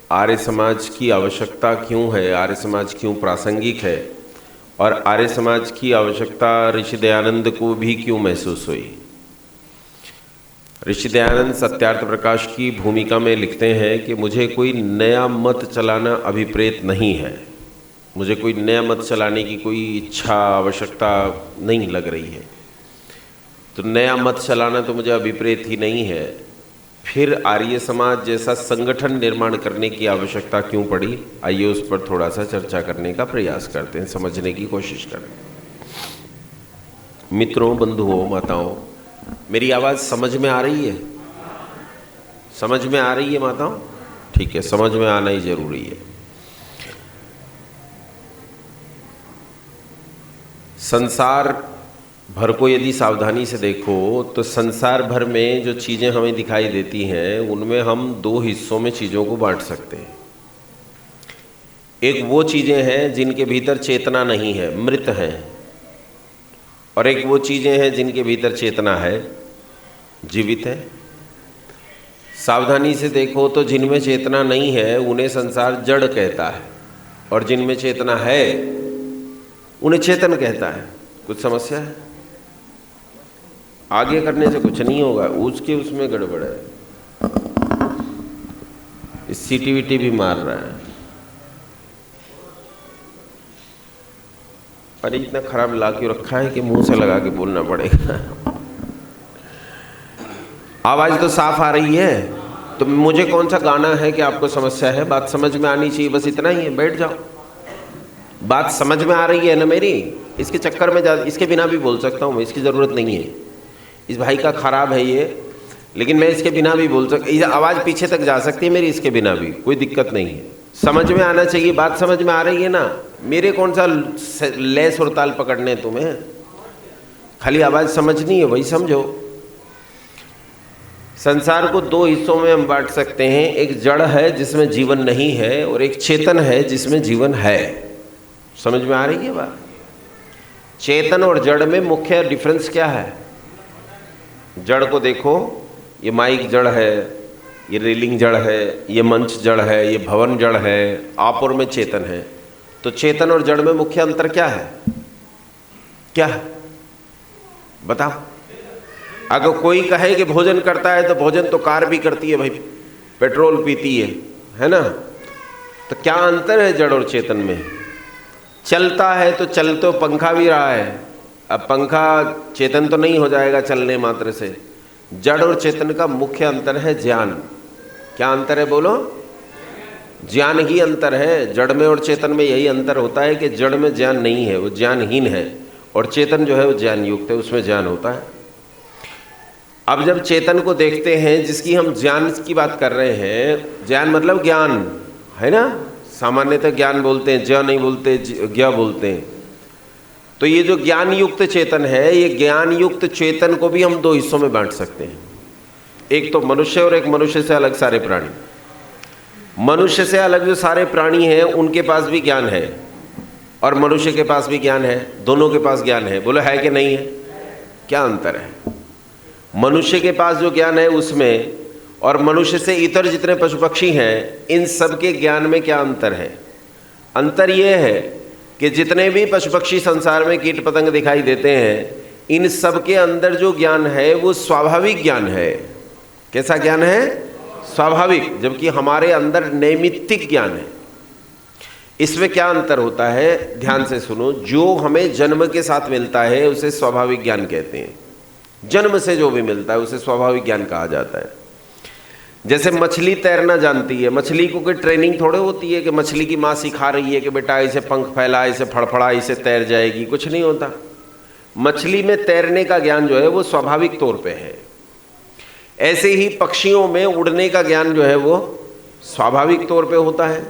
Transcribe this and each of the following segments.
आर्य समाज की आवश्यकता क्यों है, आर्य समाज क्यों प्रासंगिक है और आर्य समाज की आवश्यकता ऋषि दयानंद को भी क्यों महसूस हुई। ऋषि दयानंद सत्यार्थ प्रकाश की भूमिका में लिखते हैं कि मुझे कोई नया मत चलाना अभिप्रेत नहीं है, मुझे कोई नया मत चलाने की कोई इच्छा आवश्यकता नहीं लग रही है, तो नया मत चलाना तो मुझे अभिप्रेत ही नहीं है। फिर आर्य समाज जैसा संगठन निर्माण करने की आवश्यकता क्यों पड़ी, आइए उस पर थोड़ा सा चर्चा करने का प्रयास करते हैं, समझने की कोशिश करें। मित्रों, बंधुओं, माताओं, मेरी आवाज़ समझ में आ रही है? समझ में आ रही है माताओं? ठीक है, समझ में आना ही जरूरी है। संसार भर को यदि सावधानी से देखो तो संसार भर में जो चीज़ें हमें दिखाई देती हैं उनमें हम दो हिस्सों में चीज़ों को बांट सकते हैं। एक वो चीज़ें हैं जिनके भीतर चेतना नहीं है, मृत हैं, और एक वो चीज़ें हैं जिनके भीतर चेतना है, जीवित है। सावधानी से देखो तो जिनमें चेतना नहीं है उन्हें संसार जड़ कहता है और जिनमें चेतना है उन्हें चेतन कहता है। कुछ समस्या है? आगे करने से कुछ नहीं होगा, उसमें गड़बड़ है। इस सीटीवीटी भी मार रहा है, अरे इतना खराब ला क्यों रखा है कि मुंह से लगा के बोलना पड़ेगा। आवाज तो साफ आ रही है, तो मुझे कौन सा गाना है कि आपको समस्या है? बात समझ में आनी चाहिए, बस इतना ही है, बैठ जाओ। बात समझ में आ रही है ना मेरी? इसके चक्कर में इसके बिना भी बोल सकता हूँ मैं, इसकी ज़रूरत नहीं है। इस भाई का खराब है ये, लेकिन मैं इसके बिना भी बोल सकता, आवाज़ पीछे तक जा सकती है मेरी, इसके बिना भी कोई दिक्कत नहीं है। समझ में आना चाहिए, बात समझ में आ रही है ना? मेरे कौन सा लय सुर ताल पकड़ने तुम्हें, खाली आवाज़ समझनी है, वही समझो। संसार को दो हिस्सों में हम बांट सकते हैं, एक जड़ है जिसमें जीवन नहीं है और एक चेतन है जिसमें जीवन है। समझ में आ रही है बात? चेतन और जड़ में मुख्य डिफरेंस क्या है? जड़ को देखो, ये माइक जड़ है, ये रेलिंग जड़ है, ये मंच जड़ है, ये भवन जड़ है, आप और में चेतन है। तो चेतन और जड़ में मुख्य अंतर क्या है? क्या है बताओ? अगर कोई कहे कि भोजन करता है तो भोजन तो कार भी करती है भाई, पेट्रोल पीती है ना? तो क्या अंतर है जड़ और चेतन में? चलता है तो चल तो पंखा भी रहा है, अब पंखा चेतन तो नहीं हो जाएगा चलने मात्र से। जड़ और चेतन का मुख्य अंतर है ज्ञान। क्या अंतर है बोलो? ज्ञान ही अंतर है। जड़ में और चेतन में यही अंतर होता है कि जड़ में ज्ञान नहीं है, वो ज्ञानहीन है, और चेतन जो है वो ज्ञान युक्त है, उसमें ज्ञान होता है। अब जब चेतन को देखते हैं, जिसकी हम ज्ञान की बात कर रहे हैं, ज्ञान मतलब ज्ञान है ना, सामान्यतः ज्ञान बोलते हैं, ज्ञ नहीं बोलते, ज्ञ बोलते हैं। तो ये जो ज्ञान युक्त चेतन है, ये ज्ञान युक्त चेतन को भी हम दो हिस्सों में बांट सकते हैं, एक तो मनुष्य और एक मनुष्य से अलग सारे प्राणी। मनुष्य से अलग जो सारे प्राणी हैं उनके पास भी ज्ञान है और मनुष्य के पास भी ज्ञान है, दोनों के पास ज्ञान है। बोलो है कि नहीं है? क्या अंतर है? मनुष्य के पास जो ज्ञान है उसमें और मनुष्य से इतर जितने पशु पक्षी हैं इन सब के ज्ञान में क्या अंतर है? अंतर ये है कि जितने भी पशु पक्षी संसार में कीट पतंग दिखाई देते हैं, इन सब के अंदर जो ज्ञान है वो स्वाभाविक ज्ञान है। कैसा ज्ञान है? स्वाभाविक, जबकि हमारे अंदर नैमित्तिक ज्ञान है। इसमें क्या अंतर होता है? ध्यान से सुनो। जो हमें जन्म के साथ मिलता है उसे स्वाभाविक ज्ञान कहते हैं। जन्म से जो भी मिलता है उसे स्वाभाविक ज्ञान कहा जाता है। जैसे मछली तैरना जानती है, मछली को कोई ट्रेनिंग थोड़े होती है कि मछली की माँ सिखा रही है कि बेटा इसे पंख फैला, इसे फड़फड़ा, इसे तैर जाएगी, कुछ नहीं होता। मछली में तैरने का ज्ञान जो है वो स्वाभाविक तौर पे है। ऐसे ही पक्षियों में उड़ने का ज्ञान जो है वो स्वाभाविक तौर पे होता है।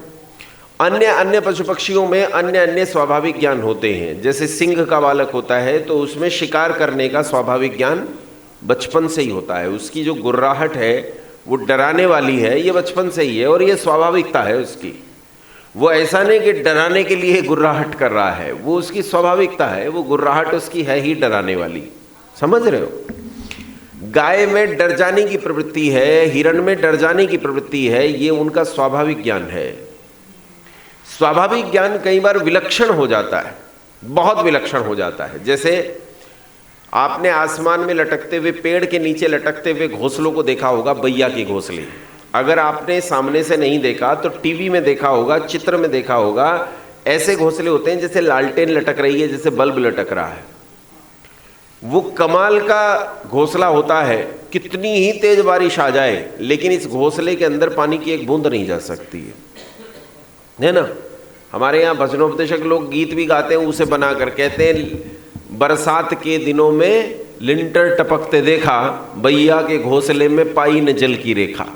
अन्य अन्य पशु पक्षियों में अन्य अन्य स्वाभाविक ज्ञान होते हैं। जैसे सिंह का बालक होता है तो उसमें शिकार करने का स्वाभाविक ज्ञान बचपन से ही होता है। उसकी जो गुर्राहट है वो डराने वाली है, ये बचपन से ही है और ये स्वाभाविकता है उसकी। वो ऐसा नहीं कि डराने के लिए गुर्राहट कर रहा है, वो उसकी स्वाभाविकता है, वो गुर्राहट उसकी है ही डराने वाली। समझ रहे हो? गाय में डर जाने की प्रवृत्ति है, हिरण में डर जाने की प्रवृत्ति है, ये उनका स्वाभाविक ज्ञान है। स्वाभाविक ज्ञान कई बार विलक्षण हो जाता है, बहुत विलक्षण हो जाता है। जैसे आपने आसमान में लटकते हुए, पेड़ के नीचे लटकते हुए घोंसलों को देखा होगा, बैया के घोंसले। अगर आपने सामने से नहीं देखा तो टीवी में देखा होगा, चित्र में देखा होगा। ऐसे घोंसले होते हैं जैसे लालटेन लटक रही है, जैसे बल्ब लटक रहा है। वो कमाल का घोंसला होता है, कितनी ही तेज बारिश आ जाए लेकिन इस घोंसले के अंदर पानी की एक बूंद नहीं जा सकती है ना। हमारे यहाँ भजनोपदेशक लोग गीत भी गाते हैं, उसे बनाकर कहते हैं, बरसात के दिनों में लिंटर टपकते देखा, बैया के घोंसले में पाई न जल की रेखा।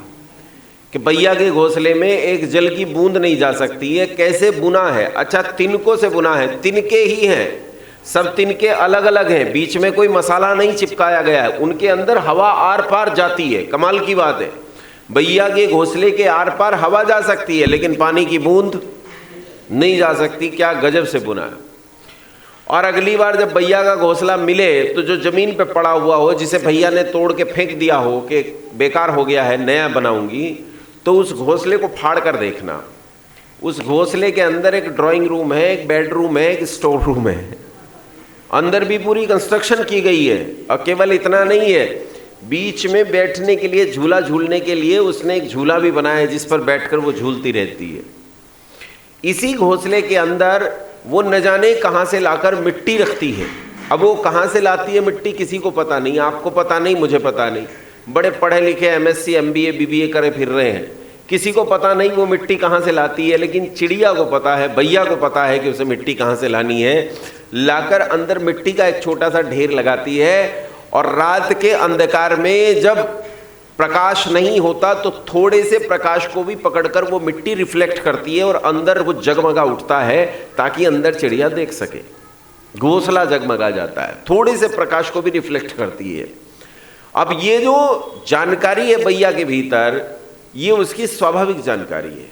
कि बैया के घोंसले में एक जल की बूंद नहीं जा सकती है। कैसे बुना है? अच्छा, तिनकों से बुना है, तिनके ही हैं, सब तिनके अलग अलग हैं, बीच में कोई मसाला नहीं चिपकाया गया है, उनके अंदर हवा आर पार जाती है। कमाल की बात है, बैया के घोंसले के आर पार हवा जा सकती है लेकिन पानी की बूंद नहीं जा सकती। क्या गजब से बुना है। और अगली बार जब भैया का घोंसला मिले तो जो जमीन पे पड़ा हुआ हो, जिसे भैया ने तोड़ के फेंक दिया हो कि बेकार हो गया है, नया बनाऊंगी, तो उस घोंसले को फाड़ कर देखना। उस घोंसले के अंदर एक ड्राइंग रूम है, एक बेडरूम है, एक स्टोर रूम है, अंदर भी पूरी कंस्ट्रक्शन की गई है। और केवल इतना नहीं है, बीच में बैठने के लिए, झूला झूलने के लिए उसने एक झूला भी बनाया है जिस पर बैठकर वो झूलती रहती है। इसी घोंसले के अंदर वो न जाने कहाँ से लाकर मिट्टी रखती है। अब वो कहाँ से लाती है मिट्टी किसी को पता नहीं, आपको पता नहीं, मुझे पता नहीं। बड़े पढ़े लिखे MSc MBA BBA करे फिर रहे हैं, किसी को पता नहीं वो मिट्टी कहाँ से लाती है, लेकिन चिड़िया को पता है, भैया को पता है कि उसे मिट्टी कहाँ से लानी है। लाकर अंदर मिट्टी का एक छोटा सा ढेर लगाती है और रात के अंधकार में जब प्रकाश नहीं होता तो थोड़े से प्रकाश को भी पकड़कर वो मिट्टी रिफ्लेक्ट करती है और अंदर वो जगमगा उठता है ताकि अंदर चिड़िया देख सके। घोंसला जगमगा जाता है, थोड़े से प्रकाश को भी रिफ्लेक्ट करती है। अब ये जो जानकारी है भैया के भीतर, ये उसकी स्वाभाविक जानकारी है,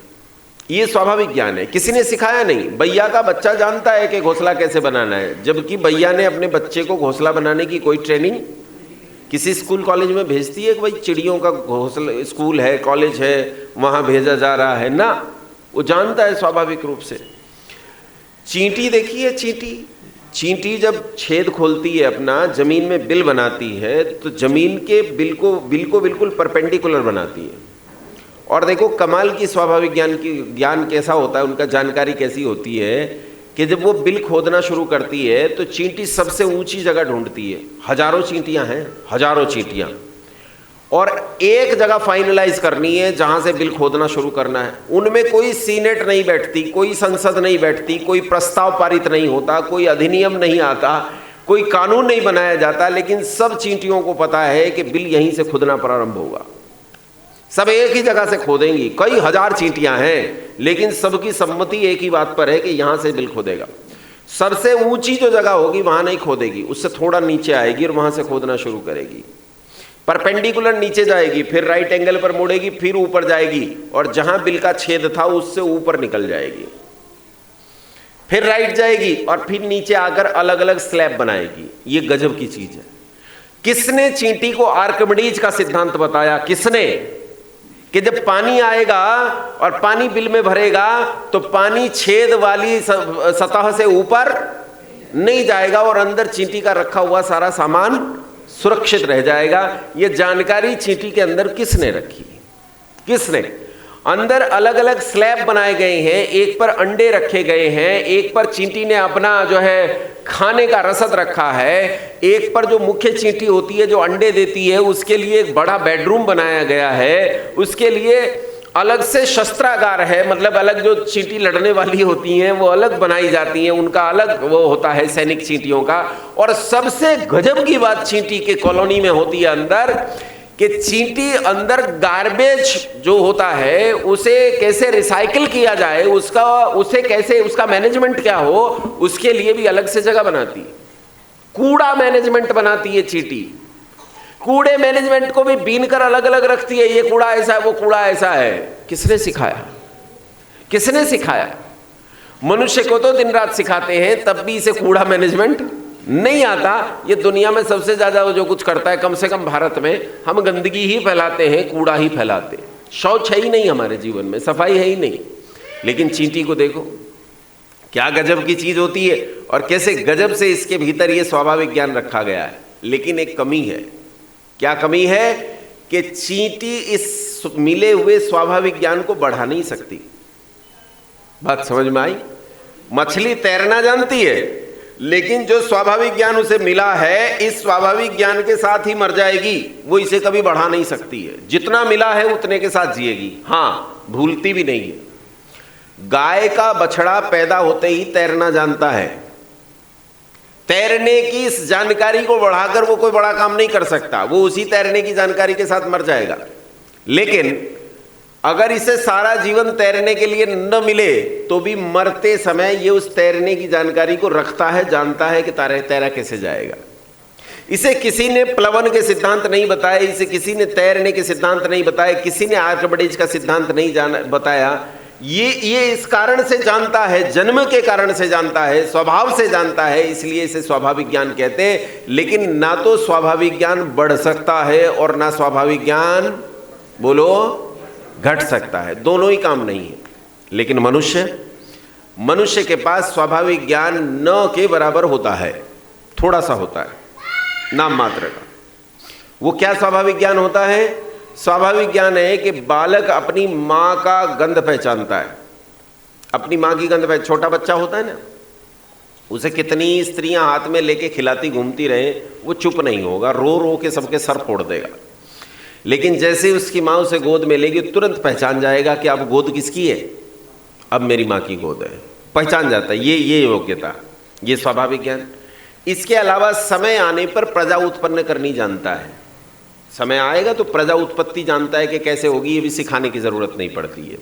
ये स्वाभाविक ज्ञान है, किसी ने सिखाया नहीं। भैया का बच्चा जानता है कि घोंसला कैसे बनाना है, जबकि भैया ने अपने बच्चे को घोंसला बनाने की कोई ट्रेनिंग किसी स्कूल कॉलेज में भेजती है कि भाई चिड़ियों का घोंसला, स्कूल है, कॉलेज है, वहाँ भेजा जा रहा है ना। वो जानता है स्वाभाविक रूप से। चींटी देखिए, चींटी जब छेद खोलती है, अपना जमीन में बिल बनाती है, तो जमीन के बिल को बिल्कुल परपेंडिकुलर बनाती है। और देखो कमाल की स्वाभाविक ज्ञान कैसा होता है, उनका जानकारी कैसी होती है कि जब वो बिल खोदना शुरू करती है तो चींटी सबसे ऊंची जगह ढूंढती है। हजारों चींटियां हैं, हजारों चींटियां, और एक जगह फाइनलाइज करनी है जहां से बिल खोदना शुरू करना है। उनमें कोई सीनेट नहीं बैठती, कोई संसद नहीं बैठती, कोई प्रस्ताव पारित नहीं होता, कोई अधिनियम नहीं आता, कोई कानून नहीं बनाया जाता, लेकिन सब चींटियों को पता है कि बिल यहीं से खुदना प्रारंभ होगा। सब एक ही जगह से खोदेंगी, कई हजार चींटियां हैं लेकिन सबकी सम्मति एक ही बात पर है कि यहां से बिल खोदेगा। सबसे ऊंची जो जगह होगी वहां नहीं खोदेगी, उससे थोड़ा नीचे आएगी और वहां से खोदना शुरू करेगी। परपेंडिकुलर नीचे जाएगी, फिर राइट एंगल पर मुड़ेगी, फिर ऊपर जाएगी और जहां बिल का छेद था उससे ऊपर निकल जाएगी, फिर राइट जाएगी और फिर नीचे आकर अलग अलग स्लैब बनाएगी। ये गजब की चीज है। किसने चींटी को आर्किमिडीज का सिद्धांत बताया? किसने? कि जब पानी आएगा और पानी बिल में भरेगा तो पानी छेद वाली सतह से ऊपर नहीं जाएगा और अंदर चींटी का रखा हुआ सारा सामान सुरक्षित रह जाएगा। ये जानकारी चींटी के अंदर किसने रखी? किसने? अंदर अलग अलग स्लैब बनाए गए हैं, एक पर अंडे रखे गए हैं, एक पर चींटी ने अपना जो है खाने का रसद रखा है, एक पर जो मुख्य चींटी होती है जो अंडे देती है उसके लिए एक बड़ा बेडरूम बनाया गया है, उसके लिए अलग से शस्त्रागार है, मतलब अलग जो चींटी लड़ने वाली होती हैं वो अलग बनाई जाती हैं, उनका अलग वो होता है सैनिक चींटियों का। और सबसे गजब की बात चींटी के कॉलोनी में होती है अंदर, कि चींटी अंदर गार्बेज जो होता है उसे कैसे रिसाइकिल किया जाए, उसे कैसे उसका मैनेजमेंट क्या हो, उसके लिए भी अलग से जगह बनाती है। कूड़ा मैनेजमेंट बनाती है चींटी, कूड़े मैनेजमेंट को भी बीन कर अलग अलग रखती है। ये कूड़ा ऐसा है, वो कूड़ा ऐसा है। किसने सिखाया? किसने सिखाया? मनुष्य को तो दिन रात सिखाते हैं, तब भी इसे कूड़ा मैनेजमेंट नहीं आता। ये दुनिया में सबसे ज़्यादा जो कुछ करता है, कम से कम भारत में, हम गंदगी ही फैलाते हैं, कूड़ा ही फैलाते हैं। शौच है ही नहीं हमारे जीवन में, सफाई है ही नहीं। लेकिन चींटी को देखो, क्या गजब की चीज़ होती है और कैसे गजब से इसके भीतर ये स्वाभाविक ज्ञान रखा गया है। लेकिन एक कमी है। क्या कमी है? कि चींटी इस मिले हुए स्वाभाविक ज्ञान को बढ़ा नहीं सकती। बात समझ में आई? मछली तैरना जानती है, लेकिन जो स्वाभाविक ज्ञान उसे मिला है, इस स्वाभाविक ज्ञान के साथ ही मर जाएगी, वो इसे कभी बढ़ा नहीं सकती है। जितना मिला है उतने के साथ जिएगी। हाँ, भूलती भी नहीं है। गाय का बछड़ा पैदा होते ही तैरना जानता है। तैरने की इस जानकारी को बढ़ाकर वो कोई बड़ा काम नहीं कर सकता, वो उसी तैरने की जानकारी के साथ मर जाएगा। लेकिन अगर इसे सारा जीवन तैरने के लिए न मिले तो भी मरते समय ये उस तैरने की जानकारी को रखता है, जानता है कि तैरा कैसे जाएगा। इसे किसी ने प्लवन के सिद्धांत नहीं बताए, इसे किसी ने तैरने के सिद्धांत नहीं बताए, किसी ने आर्किमिडीज का सिद्धांत नहीं बताया। ये इस कारण से जानता है, जन्म के कारण से जानता है, स्वभाव से जानता है, इसलिए इसे स्वाभाविक ज्ञान कहते हैं। लेकिन ना तो स्वाभाविक ज्ञान बढ़ सकता है और ना स्वाभाविक ज्ञान, बोलो, घट सकता है। दोनों ही काम नहीं है। लेकिन मनुष्य के पास स्वाभाविक ज्ञान न के बराबर होता है, थोड़ा सा होता है, नाम मात्र का। वो क्या स्वाभाविक ज्ञान होता है? स्वाभाविक ज्ञान है कि बालक अपनी माँ का गंध पहचानता है, अपनी माँ की गंध पहचान। छोटा बच्चा होता है ना, उसे कितनी स्त्रियां हाथ में लेके खिलाती घूमती रहे, वो चुप नहीं होगा, रो रो के सबके सर फोड़ देगा। लेकिन जैसे ही उसकी माँ उसे गोद में लेगी, तुरंत पहचान जाएगा कि अब गोद किसकी है, अब मेरी माँ की गोद है। पहचान जाता है। ये योग्यता, ये स्वाभाविक ज्ञान। इसके अलावा समय आने पर प्रजा उत्पन्न करनी जानता है। समय आएगा तो प्रजा उत्पत्ति जानता है कि कैसे होगी, ये भी सिखाने की जरूरत नहीं पड़ती है।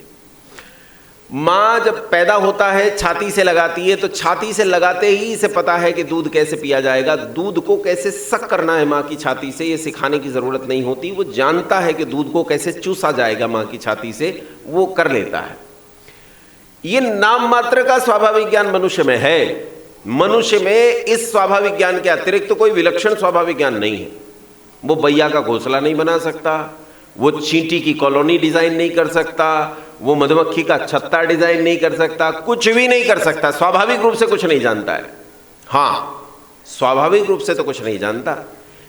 माँ जब पैदा होता है छाती से लगाती है, तो छाती से लगाते ही इसे पता है कि दूध कैसे पिया जाएगा, दूध को कैसे सक करना है माँ की छाती से, ये सिखाने की जरूरत नहीं होती। वो जानता है कि दूध को कैसे चूसा जाएगा माँ की छाती से, वो कर लेता है। ये नाम मात्र का स्वाभाविक ज्ञान मनुष्य में है। मनुष्य में इस स्वाभाविक ज्ञान के अतिरिक्त तो कोई विलक्षण स्वाभाविक ज्ञान नहीं है। वो बैया का घोंसला नहीं बना सकता, वो चींटी की कॉलोनी डिजाइन नहीं कर सकता, वो मधुमक्खी का छत्ता डिजाइन नहीं कर सकता, कुछ भी नहीं कर सकता। स्वाभाविक रूप से कुछ नहीं जानता है। हाँ, स्वाभाविक रूप से तो कुछ नहीं जानता,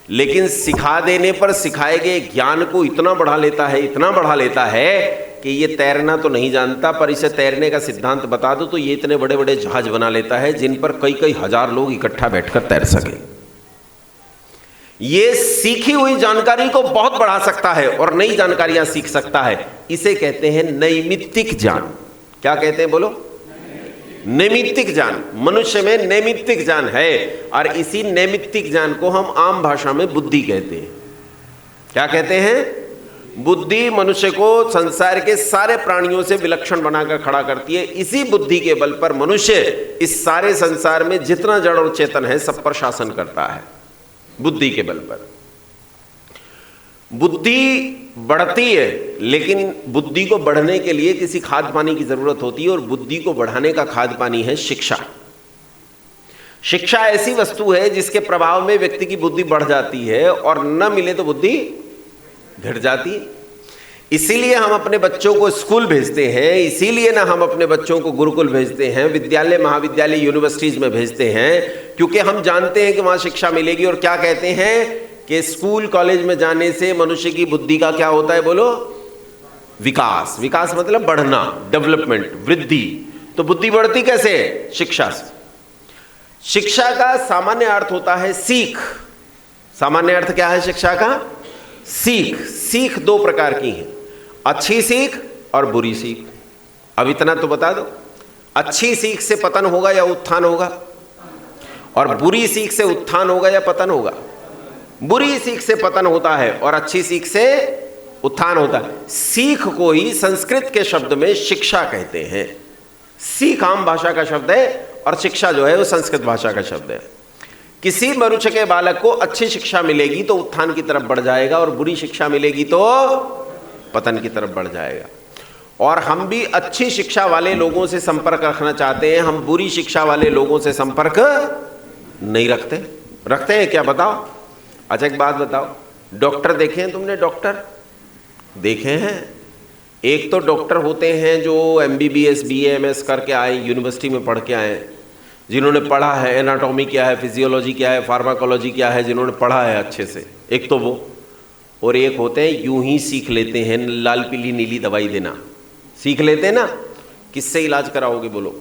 लेकिन सिखा देने पर सिखाए गए ज्ञान को इतना बढ़ा लेता है, इतना बढ़ा लेता है कि ये तैरना तो नहीं जानता, पर इसे तैरने का सिद्धांत बता दो तो ये इतने बड़े बड़े जहाज बना लेता है जिन पर कई कई हजार लोग इकट्ठा बैठकर तैर सके। ये सीखी हुई जानकारी को बहुत बढ़ा सकता है और नई जानकारियां सीख सकता है। इसे कहते हैं नैमित्तिक ज्ञान। क्या कहते हैं, बोलो? नैमित्तिक ज्ञान। मनुष्य में नैमित्तिक ज्ञान है और इसी नैमित्तिक ज्ञान को हम आम भाषा में बुद्धि कहते हैं। क्या कहते हैं? बुद्धि मनुष्य को संसार के सारे प्राणियों से विलक्षण बनाकर खड़ा करती है। इसी बुद्धि के बल पर मनुष्य इस सारे संसार में जितना जड़ और चेतन है सब पर शासन करता है, बुद्धि के बल पर। बुद्धि बढ़ती है, लेकिन बुद्धि को बढ़ने के लिए किसी खाद पानी की जरूरत होती है और बुद्धि को बढ़ाने का खाद पानी है शिक्षा। शिक्षा ऐसी वस्तु है जिसके प्रभाव में व्यक्ति की बुद्धि बढ़ जाती है और न मिले तो बुद्धि घट जाती है। इसीलिए हम अपने बच्चों को स्कूल भेजते हैं, इसीलिए ना हम अपने बच्चों को गुरुकुल भेजते हैं, विद्यालय महाविद्यालय यूनिवर्सिटीज में भेजते हैं, क्योंकि हम जानते हैं कि वहां शिक्षा मिलेगी। और क्या कहते हैं कि स्कूल कॉलेज में जाने से मनुष्य की बुद्धि का क्या होता है, बोलो? विकास। विकास मतलब बढ़ना, डेवलपमेंट, वृद्धि। तो बुद्धि बढ़ती कैसे? शिक्षा से। शिक्षा का सामान्य अर्थ होता है सीख। सामान्य अर्थ क्या है शिक्षा का? सीख। सीख दो प्रकार की है, अच्छी सीख और बुरी सीख। अब इतना तो बता दो, अच्छी सीख से पतन होगा या उत्थान होगा, और बुरी सीख से उत्थान होगा या पतन होगा? बुरी सीख से पतन होता है और अच्छी सीख से उत्थान होता है। सीख को ही संस्कृत के शब्द में शिक्षा कहते हैं। सीख आम भाषा का शब्द है और शिक्षा जो है वो संस्कृत भाषा का शब्द है। किसी मनुष्य के बालक को अच्छी शिक्षा मिलेगी तो उत्थान की तरफ बढ़ जाएगा और बुरी शिक्षा मिलेगी तो पतन की तरफ बढ़ जाएगा। और हम भी अच्छी शिक्षा वाले लोगों से संपर्क रखना चाहते हैं, हम बुरी शिक्षा वाले लोगों से संपर्क नहीं रखते। रखते हैं क्या बताओ? अच्छा एक बात बताओ, डॉक्टर देखे हैं तुमने? डॉक्टर देखे हैं? एक तो डॉक्टर होते हैं जो MBBS BAMS करके आए, यूनिवर्सिटी में पढ़ के आए, जिन्होंने पढ़ा है एनाटॉमी क्या है, फिजियोलॉजी क्या है, फार्माकोलॉजी क्या है, जिन्होंने पढ़ा है अच्छे से, एक तो वो। और एक होते हैं यूं ही सीख लेते हैं, लाल पीली नीली दवाई देना सीख लेते हैं ना। किससे इलाज कराओगे बोलो?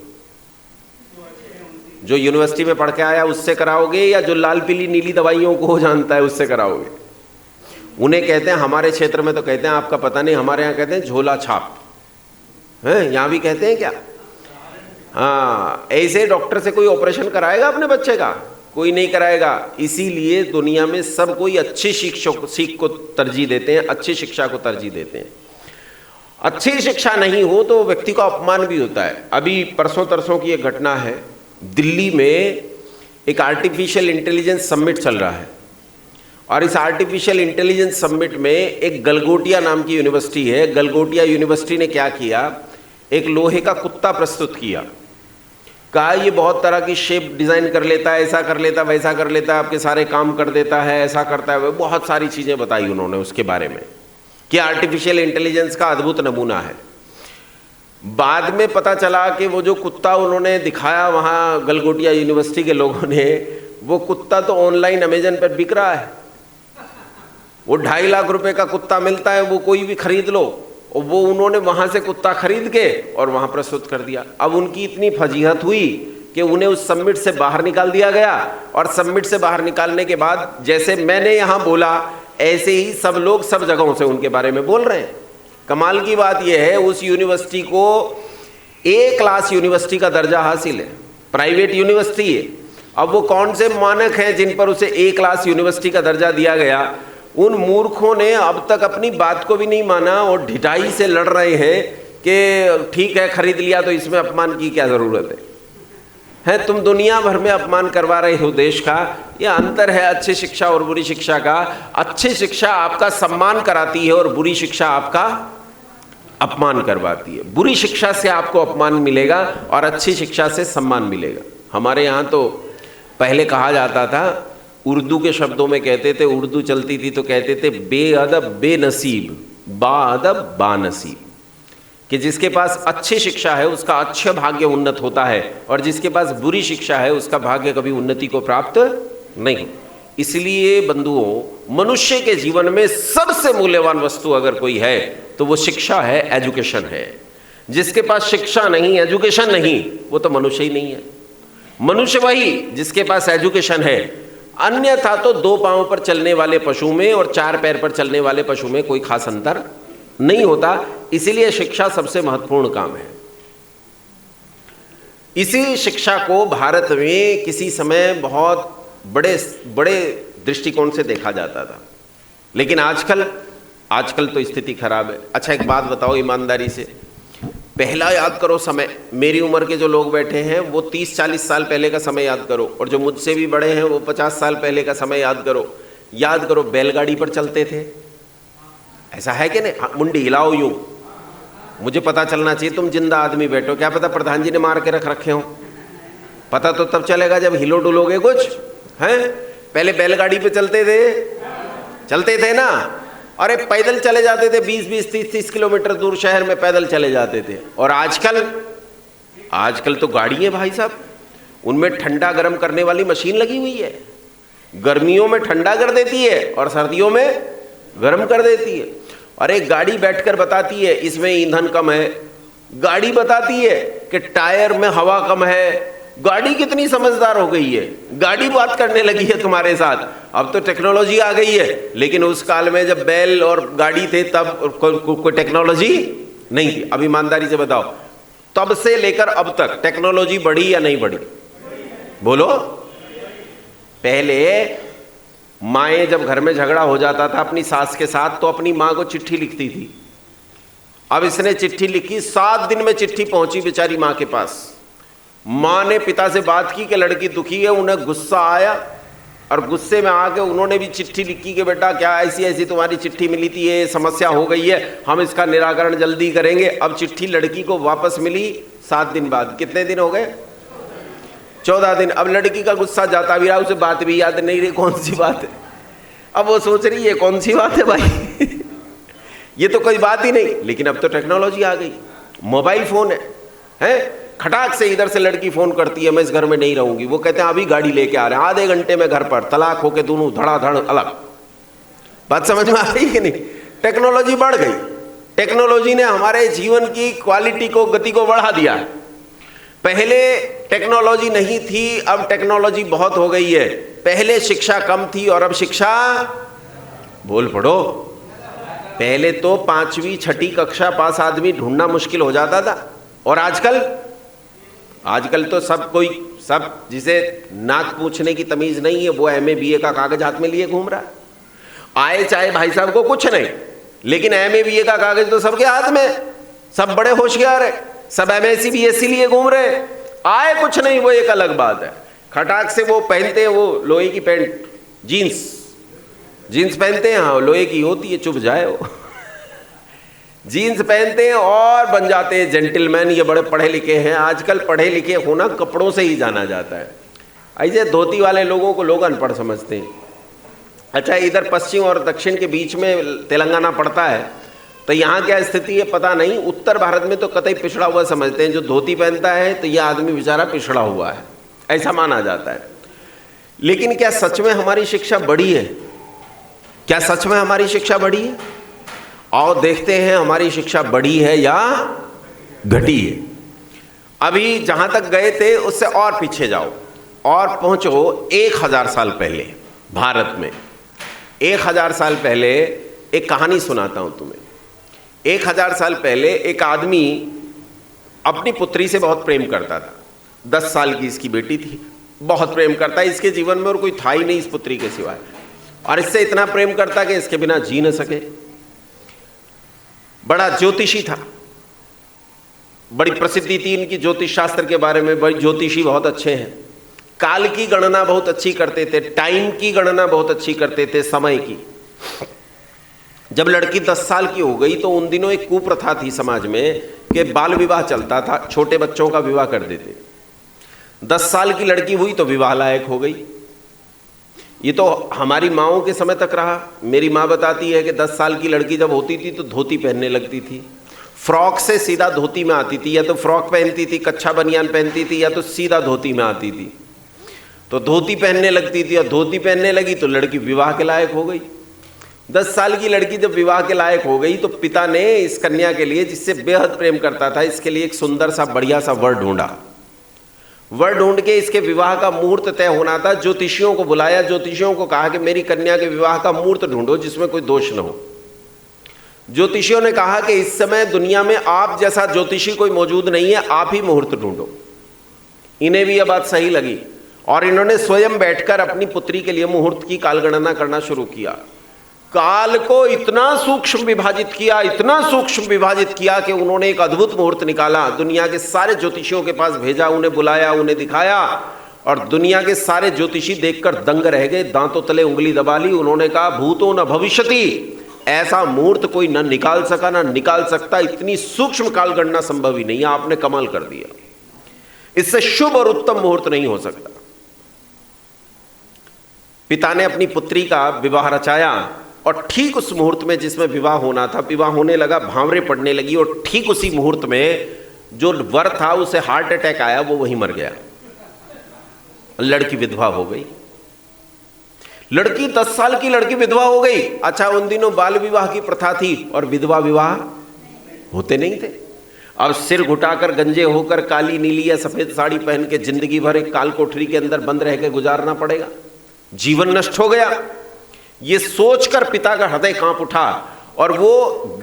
जो यूनिवर्सिटी में पढ़ के आया उससे कराओगे, या जो लाल पीली नीली दवाइयों को जानता है उससे कराओगे? उन्हें कहते हैं, हमारे क्षेत्र में तो कहते हैं, आपका पता नहीं, हमारे यहाँ कहते हैं झोला छाप है, यहाँ भी कहते हैं क्या? हाँ, ऐसे डॉक्टर से कोई ऑपरेशन कराएगा अपने बच्चे का? कोई नहीं कराएगा। इसीलिए दुनिया में सब कोई अच्छी सीख को तरजीह देते हैं, अच्छी शिक्षा को तरजीह देते हैं। अच्छी शिक्षा नहीं हो तो व्यक्ति का अपमान भी होता है। अभी परसों तरसों की एक घटना है, दिल्ली में एक आर्टिफिशियल इंटेलिजेंस समिट चल रहा है, और इस आर्टिफिशियल इंटेलिजेंस समिट में एक गलगोटिया नाम की यूनिवर्सिटी है। गलगोटिया यूनिवर्सिटी ने क्या किया, एक लोहे का कुत्ता प्रस्तुत किया। कहा ये बहुत तरह की शेप डिज़ाइन कर लेता है, ऐसा कर लेता है, वैसा कर लेता है, आपके सारे काम कर देता है, ऐसा करता है, बहुत सारी चीज़ें बताई उन्होंने उसके बारे में कि आर्टिफिशियल इंटेलिजेंस का अद्भुत नमूना है। बाद में पता चला कि वो जो कुत्ता उन्होंने दिखाया वहाँ गलगोटिया यूनिवर्सिटी के लोगों ने, वो कुत्ता तो ऑनलाइन अमेजन पर बिक रहा है। वो 2.5 लाख रुपए का कुत्ता मिलता है, वो कोई भी खरीद लो। और वो उन्होंने वहाँ से कुत्ता खरीद के और वहाँ प्रस्तुत कर दिया। अब उनकी इतनी फजीहत हुई कि उन्हें उस समिट से बाहर निकाल दिया गया, और समिट से बाहर निकालने के बाद जैसे मैंने यहाँ बोला ऐसे ही सब लोग सब जगहों से उनके बारे में बोल रहे हैं। कमाल की बात यह है, उस यूनिवर्सिटी को A क्लास यूनिवर्सिटी का दर्जा हासिल है, प्राइवेट यूनिवर्सिटी है। अब वो कौन से मानक हैं जिन पर उसे A क्लास यूनिवर्सिटी का दर्जा दिया गया? उन मूर्खों ने अब तक अपनी बात को भी नहीं माना और ढिठाई से लड़ रहे हैं कि ठीक है खरीद लिया तो इसमें अपमान की क्या ज़रूरत है। तुम दुनिया भर में अपमान करवा रहे हो देश का। यह अंतर है अच्छी शिक्षा और बुरी शिक्षा का। अच्छी शिक्षा आपका सम्मान कराती है और बुरी शिक्षा आपका अपमान करवाती है। बुरी शिक्षा से आपको अपमान मिलेगा और अच्छी शिक्षा से सम्मान मिलेगा। हमारे यहाँ तो पहले कहा जाता था, उर्दू के शब्दों में कहते थे, उर्दू चलती थी तो कहते थे बेअदब बेनसीब, बाअदब बानसीब, कि जिसके पास अच्छी शिक्षा है उसका अच्छा भाग्य उन्नत होता है, और जिसके पास बुरी शिक्षा है उसका भाग्य कभी उन्नति को प्राप्त नहीं। इसलिए बंधुओं, मनुष्य के जीवन में सबसे मूल्यवान वस्तु अगर कोई है तो वो शिक्षा है, एजुकेशन है। जिसके पास शिक्षा नहीं, एजुकेशन नहीं, वो तो मनुष्य ही नहीं है। मनुष्य वही जिसके पास एजुकेशन है। अन्यथा तो 2 पांव पर चलने वाले पशु में और 4 पैर पर चलने वाले पशु में कोई खास अंतर नहीं होता। इसीलिए शिक्षा सबसे महत्वपूर्ण काम है। इसी शिक्षा को भारत में किसी समय बहुत बड़े दृष्टिकोण से देखा जाता था, लेकिन आजकल तो स्थिति खराब है। अच्छा एक बात बताओ ईमानदारी से, पहला याद करो समय, मेरी उम्र के जो लोग बैठे हैं वो 30-40 साल पहले का समय याद करो, और जो मुझसे भी बड़े हैं वो 50 साल पहले का समय याद करो। याद करो, बैलगाड़ी पर चलते थे, ऐसा है कि नहीं? मुंडी हिलाओ यूं, मुझे पता चलना चाहिए तुम जिंदा आदमी बैठो। क्या पता प्रधान जी ने मार के रखे हो, पता तो तब चलेगा जब हिलो डुलोगे कुछ हैं। पहले बैलगाड़ी पे चलते थे ना। अरे पैदल चले जाते थे, 20-20, 30-30 किलोमीटर दूर शहर में पैदल चले जाते थे। और आजकल तो गाड़ी है भाई साहब, उनमें ठंडा गर्म करने वाली मशीन लगी हुई है। गर्मियों में ठंडा कर देती है और सर्दियों में गर्म कर देती है। और एक गाड़ी बैठकर बताती है इसमें ईंधन कम है, गाड़ी बताती है कि टायर में हवा कम है। गाड़ी कितनी समझदार हो गई है, गाड़ी बात करने लगी है तुम्हारे साथ। अब तो टेक्नोलॉजी आ गई है, लेकिन उस काल में जब बैल और गाड़ी थे तब कोई टेक्नोलॉजी नहीं थी। अब ईमानदारी से बताओ, तब से लेकर अब तक टेक्नोलॉजी बढ़ी या नहीं बढ़ी? बोलो। पहले माएँ जब घर में झगड़ा हो जाता था अपनी सास के साथ तो अपनी माँ को चिट्ठी लिखती थी। अब इसने चिट्ठी लिखी, 7 दिन में चिट्ठी पहुंची बेचारी माँ के पास। माँ ने पिता से बात की कि लड़की दुखी है, उन्हें गुस्सा आया और गुस्से में आके उन्होंने भी चिट्ठी लिखी कि बेटा क्या ऐसी तुम्हारी चिट्ठी मिली थी, ये समस्या हो गई है, हम इसका निराकरण जल्दी करेंगे। अब चिट्ठी लड़की को वापस मिली 7 दिन बाद। कितने दिन हो गए? 14 दिन। अब लड़की का गुस्सा जाता भी रहा, उसे बात भी याद नहीं रही कौन सी बात है। अब वो सोच रही है कौन सी बात है भाई ये तो कोई बात ही नहीं। लेकिन अब तो टेक्नोलॉजी आ गई, मोबाइल फोन है। खटाक से इधर से लड़की फोन करती है, मैं इस घर में नहीं रहूंगी। वो कहते हैं अभी गाड़ी लेके आ रहे हैं, आधे घंटे में घर पर, तलाक होके दोनों धड़ाधड़ अलग। बात समझ में आ रही है कि नहीं? टेक्नोलॉजी बढ़ गई। टेक्नोलॉजी ने हमारे जीवन की क्वालिटी को, गति को बढ़ा दिया है। पहले टेक्नोलॉजी नहीं थी, अब टेक्नोलॉजी बहुत हो गई है। पहले शिक्षा कम थी और अब शिक्षा, बोल पढ़ो, पहले तो 5वीं 6ठी कक्षा पास आदमी ढूंढना मुश्किल हो जाता था। और आजकल तो सब जिसे नाक पूछने की तमीज नहीं है वो MA BA का कागज हाथ में लिए घूम रहा है। आए चाहे भाई साहब को कुछ नहीं, लेकिन MA BA का कागज तो सबके हाथ में। सब बड़े होशियार है, सब MSc BSc लिए घूम रहे हैं। आए कुछ नहीं वो एक अलग बात है। खटाक से वो पहनते हैं, वो लोहे की पैंट, जीन्स पहनते हैं, हाँ लोहे की होती है, चुभ जाए वो जीन्स पहनते हैं और बन जाते हैं जेंटलमैन। ये बड़े पढ़े लिखे हैं। आजकल पढ़े लिखे होना कपड़ों से ही जाना जाता है। ऐसे धोती वाले लोगों को लोग अनपढ़ समझते हैं। अच्छा, इधर पश्चिम और दक्षिण के बीच में तेलंगाना पड़ता है, तो यहाँ क्या स्थिति है पता नहीं। उत्तर भारत में तो कतई पिछड़ा हुआ समझते हैं। जो धोती पहनता है तो यह आदमी बेचारा पिछड़ा हुआ है, ऐसा माना जाता है। लेकिन क्या सच में हमारी शिक्षा बढ़ी है? क्या सच में हमारी शिक्षा बढ़ी है? और देखते हैं हमारी शिक्षा बढ़ी है या घटी है। अभी जहां तक गए थे उससे और पीछे जाओ और पहुंचो 1000 साल पहले भारत में। 1000 साल पहले एक कहानी सुनाता हूं तुम्हें। 1000 साल पहले एक आदमी अपनी पुत्री से बहुत प्रेम करता था। 10 साल की इसकी बेटी थी, बहुत प्रेम करता। इसके जीवन में और कोई था ही नहीं इस पुत्री के सिवाय, और इससे इतना प्रेम करता कि इसके बिना जी न सके। बड़ा ज्योतिषी था, बड़ी प्रसिद्धि थी इनकी ज्योतिष शास्त्र के बारे में। बड़ी ज्योतिषी बहुत अच्छे हैं, काल की गणना बहुत अच्छी करते थे, टाइम की गणना बहुत अच्छी करते थे, समय की। जब लड़की 10 साल की हो गई तो उन दिनों एक कुप्रथा थी समाज में कि बाल विवाह चलता था, छोटे बच्चों का विवाह कर देते। 10 साल की लड़की हुई तो विवाह लायक हो गई। ये तो हमारी माँओं के समय तक रहा। मेरी माँ बताती है कि 10 साल की लड़की जब होती थी तो धोती पहनने लगती थी। फ्रॉक से सीधा धोती में आती थी, या तो फ्रॉक पहनती थी, कच्छा बनियान पहनती थी, या तो सीधा धोती में आती थी। तो धोती पहनने लगती थी, और धोती पहनने लगी तो लड़की विवाह के लायक हो गई। 10 साल की लड़की जब विवाह के लायक हो गई तो पिता ने इस कन्या के लिए, जिससे बेहद प्रेम करता था, इसके लिए एक सुंदर सा बढ़िया सा वर ढूंढा। वर ढूंढ के इसके विवाह का मुहूर्त तय होना था। ज्योतिषियों को बुलाया, ज्योतिषियों को कहा कि मेरी कन्या के विवाह का मुहूर्त ढूंढो जिसमें कोई दोष न हो। ज्योतिषियों ने कहा कि इस समय दुनिया में आप जैसा ज्योतिषी कोई मौजूद नहीं है, आप ही मुहूर्त ढूंढो। इन्हें भी यह बात सही लगी और इन्होंने स्वयं बैठकर अपनी पुत्री के लिए मुहूर्त की कालगणना करना शुरू किया। काल को इतना सूक्ष्म विभाजित किया, इतना सूक्ष्म विभाजित किया कि उन्होंने एक अद्भुत मुहूर्त निकाला। दुनिया के सारे ज्योतिषियों के पास भेजा, उन्हें बुलाया, उन्हें दिखाया, और दुनिया के सारे ज्योतिषी देखकर दंग रह गए, दांतों तले उंगली दबा ली। उन्होंने कहा भूतो न भविष्यति, ऐसा मुहूर्त कोई न निकाल सका न निकाल सकता। इतनी सूक्ष्म कालगणना संभव ही नहीं है, आपने कमाल कर दिया। इससे शुभ और उत्तम मुहूर्त नहीं हो सकता। पिता ने अपनी पुत्री का विवाह रचाया और ठीक उस मुहूर्त में जिसमें विवाह होना था, विवाह होने लगा, भांवरे पड़ने लगी, और ठीक उसी मुहूर्त में जो वर था उसे हार्ट अटैक आया, वो वहीं मर गया। लड़की विधवा हो गई। लड़की 10 साल की लड़की विधवा हो गई। अच्छा, उन दिनों बाल विवाह की प्रथा थी और विधवा विवाह होते नहीं थे। अब सिर घुटाकर, गंजे होकर, काली नीली या सफेद साड़ी पहन के जिंदगी भर एक काल कोठरी के अंदर बंद रह के गुजारना पड़ेगा, जीवन नष्ट हो गया। ये सोचकर पिता का हृदय कांप उठा और वो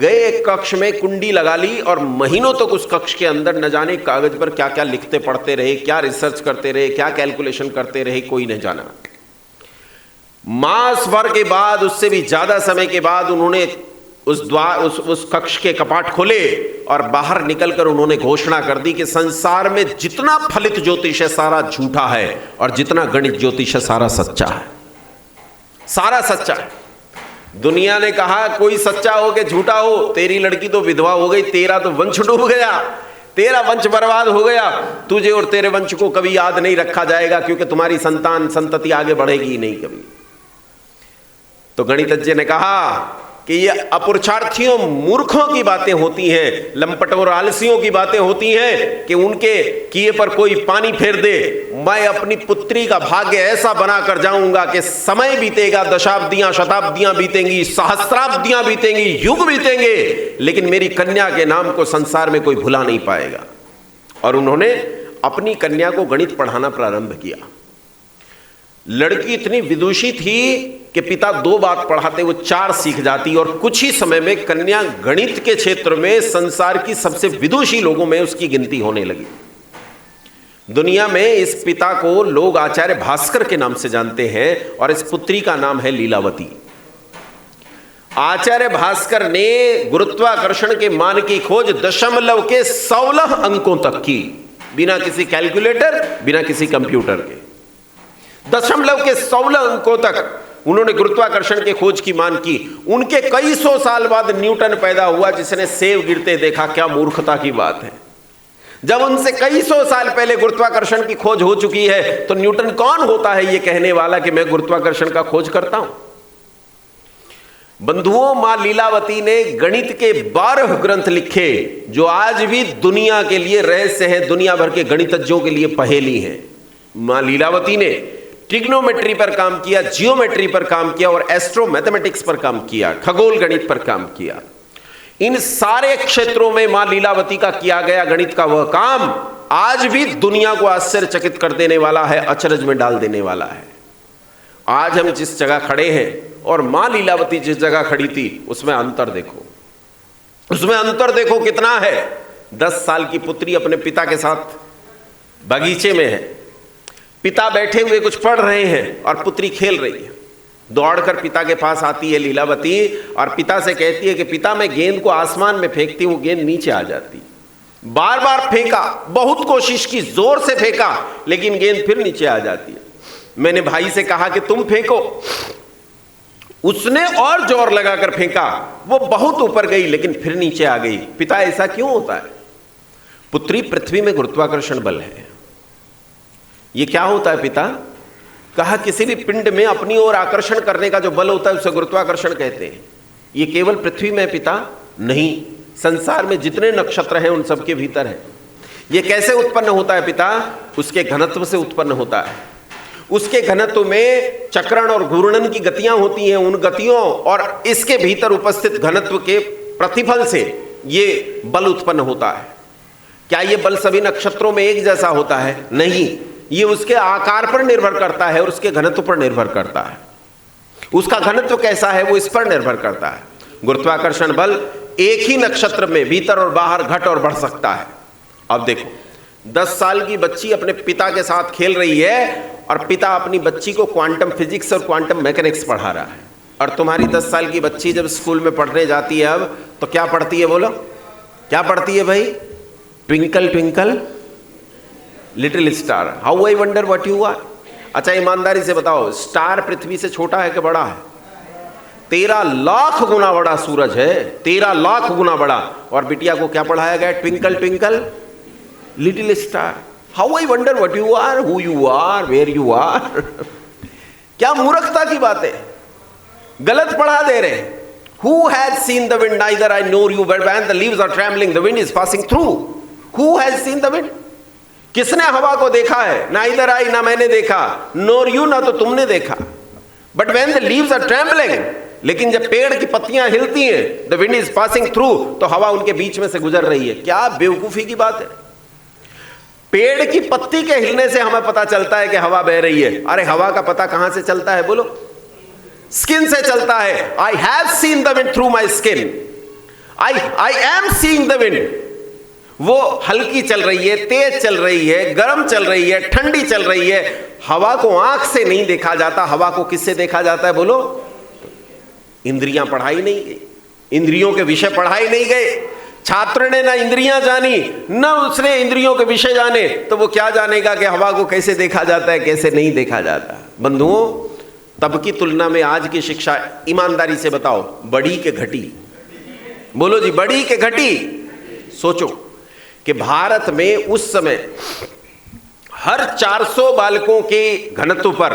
गए एक कक्ष में, कुंडी लगा ली और महीनों तक उस कक्ष के अंदर न जाने कागज पर क्या क्या लिखते पढ़ते रहे, क्या रिसर्च करते रहे, क्या कैलकुलेशन करते रहे, कोई नहीं जाना। मास भर के बाद, उससे भी ज्यादा समय के बाद, उन्होंने उस कक्ष के कपाट खोले और बाहर निकलकर उन्होंने घोषणा कर दी कि संसार में जितना फलित ज्योतिष है सारा झूठा है, और जितना गणित ज्योतिष है सारा सच्चा है। सारा सच्चा है। दुनिया ने कहा कोई सच्चा हो कि झूठा हो, तेरी लड़की तो विधवा हो गई, तेरा तो वंश डूब गया। तेरा वंश बर्बाद हो गया, तुझे और तेरे वंश को कभी याद नहीं रखा जाएगा, क्योंकि तुम्हारी संतान संतति आगे बढ़ेगी ही नहीं कभी। तो गणितज्ञ ने कहा कि ये अपुरुषार्थियों मूर्खों की बातें होती हैं, लंपटों और आलसियों की बातें होती हैं कि उनके किए पर कोई पानी फेर दे। मैं अपनी पुत्री का भाग्य ऐसा बना कर जाऊंगा कि समय बीतेगा, दशाब्दियां शताब्दियां बीतेंगी, सहस्राब्दियां बीतेंगी, युग बीतेंगे, लेकिन मेरी कन्या के नाम को संसार में कोई भुला नहीं पाएगा। और उन्होंने अपनी कन्या को गणित पढ़ाना प्रारंभ किया। लड़की इतनी विदुषी थी कि पिता 2 बात पढ़ाते वो 4 सीख जाती, और कुछ ही समय में कन्या गणित के क्षेत्र में संसार की सबसे विदुषी लोगों में उसकी गिनती होने लगी। दुनिया में इस पिता को लोग आचार्य भास्कर के नाम से जानते हैं, और इस पुत्री का नाम है लीलावती। आचार्य भास्कर ने गुरुत्वाकर्षण के मान की खोज 0.16 अंकों तक की, बिना किसी कैलकुलेटर, बिना किसी कंप्यूटर के। 0.16 अंकों तक उन्होंने गुरुत्वाकर्षण के खोज की मान की। उनके कई सौ साल बाद न्यूटन पैदा हुआ, जिसने सेब गिरते देखा। क्या मूर्खता की बात है। जब उनसे कई सौ साल पहले गुरुत्वाकर्षण की खोज हो चुकी है, तो न्यूटन कौन होता है ये कहने वाला कि मैं गुरुत्वाकर्षण का खोज करता हूं। बंधुओं, मां लीलावती ने गणित के 12 ग्रंथ लिखे, जो आज भी दुनिया के लिए रहस्य है, दुनिया भर के गणितज्ञों के लिए पहेली है। मां लीलावती ने ट्रिग्नोमेट्री पर काम किया, जियोमेट्री पर काम किया, और एस्ट्रो मैथमेटिक्स पर काम किया, खगोल गणित पर काम किया। इन सारे क्षेत्रों में मां लीलावती का किया गया गणित का वह काम आज भी दुनिया को आश्चर्यचकित कर देने वाला है, अचरज में डाल देने वाला है। आज हम जिस जगह खड़े हैं और मां लीलावती जिस जगह खड़ी थी, उसमें अंतर देखो, उसमें अंतर देखो कितना है। 10 साल की पुत्री अपने पिता के साथ बगीचे में है, पिता बैठे हुए कुछ पढ़ रहे हैं और पुत्री खेल रही है। दौड़कर पिता के पास आती है लीलावती और पिता से कहती है कि पिता, मैं गेंद को आसमान में फेंकती हूं, गेंद नीचे आ जाती। बार बार फेंका, बहुत कोशिश की, जोर से फेंका, लेकिन गेंद फिर नीचे आ जाती है। मैंने भाई से कहा कि तुम फेंको, उसने और जोर लगाकर फेंका, वो बहुत ऊपर गई लेकिन फिर नीचे आ गई। पिता, ऐसा क्यों होता है? पुत्री, पृथ्वी में गुरुत्वाकर्षण बल है। ये क्या होता है पिता? कहा, किसी भी पिंड में अपनी ओर आकर्षण करने का जो बल होता है उसे गुरुत्वाकर्षण कहते हैं। ये केवल पृथ्वी में पिता? नहीं, संसार में जितने नक्षत्र हैं उन सबके भीतर है। ये कैसे उत्पन्न होता है पिता? उसके घनत्व से उत्पन्न होता है। उसके घनत्व में चक्रण और घूर्णन की गतियां होती हैं, उन गतियों और इसके भीतर उपस्थित घनत्व के प्रतिफल से ये बल उत्पन्न होता है। क्या ये बल सभी नक्षत्रों में एक जैसा होता है? नहीं, ये उसके आकार पर निर्भर करता है और उसके घनत्व पर निर्भर करता है। उसका घनत्व कैसा है वो इस पर निर्भर करता है। गुरुत्वाकर्षण बल एक ही नक्षत्र में भीतर और बाहर घट और बढ़ सकता है। अब देखो, 10 साल की बच्ची अपने पिता के साथ खेल रही है और पिता अपनी बच्ची को क्वांटम फिजिक्स और क्वांटम मैकेनिक्स पढ़ा रहा है। और तुम्हारी 10 साल की बच्ची जब स्कूल में पढ़ने जाती है अब, तो क्या पढ़ती है? बोलो, क्या पढ़ती है भाई? Twinkle twinkle little star, how I wonder what you are. अच्छा, ईमानदारी से बताओ, स्टार पृथ्वी से छोटा है कि बड़ा है? 13 लाख गुना बड़ा सूरज है, 13 लाख गुना बड़ा। और बिटिया को क्या पढ़ाया गया? Twinkle twinkle little star, how I wonder what you are, who you are, where you are. क्या मूर्खता की बात है, गलत पढ़ा दे रहे। Who has seen the wind? Neither I nor you, but when the leaves are trembling, the wind is passing through. Who has seen the wind? किसने हवा को देखा है? Neither I, ना मैंने देखा, nor you, ना तो तुमने देखा। But when the leaves are trembling, लेकिन जब पेड़ की पत्तियां हिलती हैं, the wind is passing through, तो हवा उनके बीच में से गुजर रही है। क्या बेवकूफी की बात है। पेड़ की पत्ती के हिलने से हमें पता चलता है कि हवा बह रही है। अरे हवा का पता कहां से चलता है? बोलो, स्किन से चलता है। I have seen the wind through my skin, I am seeing the wind. वो हल्की चल रही है, तेज चल रही है, गर्म चल रही है, ठंडी चल रही है। हवा को आंख से नहीं देखा जाता, हवा को किससे देखा जाता है? बोलो, इंद्रियां पढ़ाई नहीं गई, इंद्रियों के विषय पढ़ाई नहीं गए। छात्र ने ना इंद्रियां जानी, ना उसने इंद्रियों के विषय जाने, तो वो क्या जानेगा कि हवा को कैसे देखा जाता है, कैसे नहीं देखा जाता। बंधुओं, तब की तुलना में आज की शिक्षा, ईमानदारी से बताओ, बड़ी के घटी? बोलो जी, बड़ी के घटी? सोचो, कि भारत में उस समय हर 400 बालकों के घनत्व पर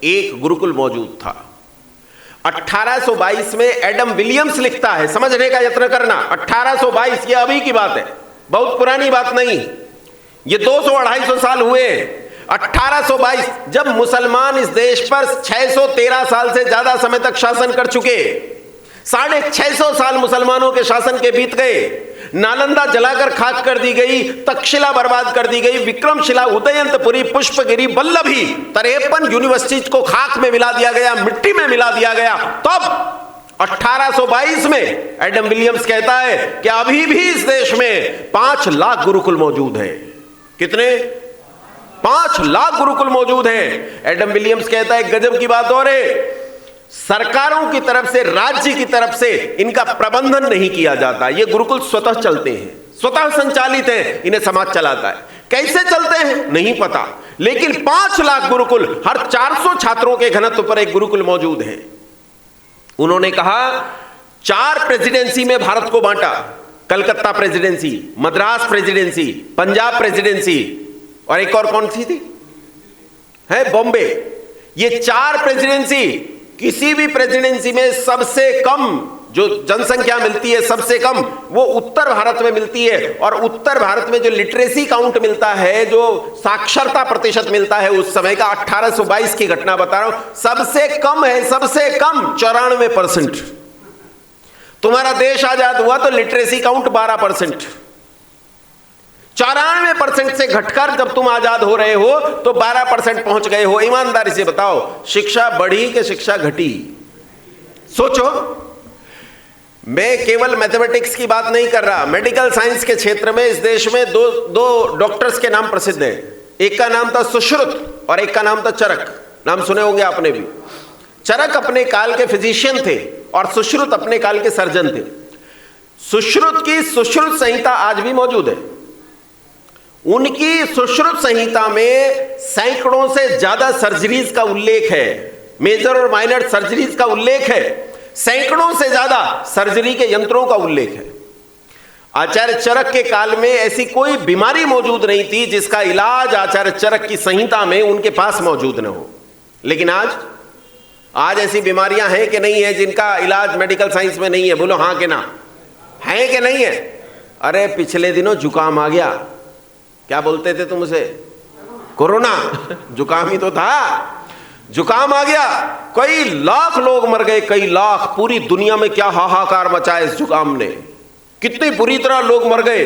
एक गुरुकुल मौजूद था। 1822 में एडम विलियम्स लिखता है, समझने का यत्न करना, 1822, ये अभी की बात है, बहुत पुरानी बात नहीं, ये 200-250 साल हुए। 1822 जब मुसलमान इस देश पर 613 साल से ज्यादा समय तक शासन कर चुके, 650 साल मुसलमानों के शासन के बीत गए, नालंदा जलाकर खाक कर दी गई, तक्षशिला बर्बाद कर दी गई, विक्रमशिला, उदयंतपुरी, पुष्पगिरी, वल्लभी, 53 यूनिवर्सिटी को खाक में मिला दिया गया, मिट्टी में मिला दिया गया। तब 1822 में एडम विलियम्स कहता है कि अभी भी इस देश में 5 लाख गुरुकुल मौजूद हैं। कितने? 5 लाख गुरुकुल मौजूद हैं। एडम विलियम्स कहता है गजब की बात और है, सरकारों की तरफ से, राज्य की तरफ से इनका प्रबंधन नहीं किया जाता, ये गुरुकुल स्वतः चलते हैं, स्वतः संचालित हैं, इन्हें समाज चलाता है। कैसे चलते हैं नहीं पता, लेकिन 5 लाख गुरुकुल, हर 400 छात्रों के घनत्व पर एक गुरुकुल मौजूद है। उन्होंने कहा 4 प्रेसिडेंसी में भारत को बांटा, Calcutta presidency, Madras presidency, Punjab presidency, और एक और कौन सी थी, है बॉम्बे। ये 4 प्रेसिडेंसी, किसी भी प्रेसिडेंसी में सबसे कम जो जनसंख्या मिलती है, सबसे कम वो उत्तर भारत में मिलती है। और उत्तर भारत में जो लिटरेसी काउंट मिलता है, जो साक्षरता प्रतिशत मिलता है उस समय का, 1822 की घटना बता रहा हूं, सबसे कम है, सबसे कम 94%। तुम्हारा देश आजाद हुआ तो लिटरेसी काउंट 12%, 94% से घटकर जब तुम आजाद हो रहे हो तो 12% पहुंच गए हो। ईमानदारी से बताओ, शिक्षा बढ़ी कि शिक्षा घटी? सोचो। मैं केवल मैथमेटिक्स की बात नहीं कर रहा, मेडिकल साइंस के क्षेत्र में इस देश में दो डॉक्टर्स के नाम प्रसिद्ध हैं। एक का नाम था सुश्रुत और एक का नाम था चरक। नाम सुने होंगे आपने भी। चरक अपने काल के फिजिशियन थे और सुश्रुत अपने काल के सर्जन थे। सुश्रुत की सुश्रुत संहिता आज भी मौजूद है। उनकी सुश्रुत संहिता में सैकड़ों से ज्यादा सर्जरीज का उल्लेख है, मेजर और माइनर सर्जरीज का उल्लेख है, सैकड़ों से ज्यादा सर्जरी के यंत्रों का उल्लेख है। आचार्य चरक के काल में ऐसी कोई बीमारी मौजूद नहीं थी जिसका इलाज आचार्य चरक की संहिता में उनके पास मौजूद न हो। लेकिन आज ऐसी बीमारियां हैं कि नहीं है जिनका इलाज मेडिकल साइंस में नहीं है? बोलो हाँ कि ना, है कि नहीं है? अरे पिछले दिनों जुकाम आ गया, क्या बोलते थे तुम उसे? कोरोना। जुकाम ही तो था, जुकाम आ गया, कई लाख लोग मर गए, कई लाख। पूरी दुनिया में क्या हाहाकार मचाया इस जुकाम ने, कितनी बुरी तरह लोग मर गए,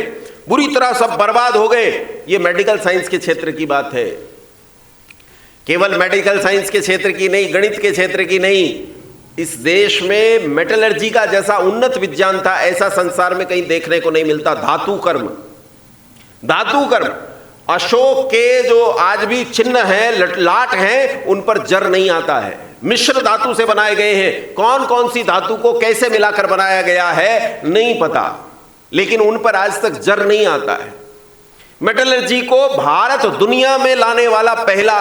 बुरी तरह सब बर्बाद हो गए। ये मेडिकल साइंस के क्षेत्र की बात है, केवल मेडिकल साइंस के क्षेत्र की नहीं, गणित के क्षेत्र की नहीं। इस देश में मेटलर्जी का जैसा उन्नत विज्ञान था, ऐसा संसार में कहीं देखने को नहीं मिलता। धातु कर्म, धातु कर्म, अशोक के जो आज भी चिन्ह हैं, लाट हैं, उन पर जर नहीं आता है। मिश्र धातु से बनाए गए हैं। कौन कौन सी धातु को कैसे मिलाकर बनाया गया है नहीं पता, लेकिन उन पर आज तक जर नहीं आता है। मेटलर्जी को भारत दुनिया में लाने वाला पहला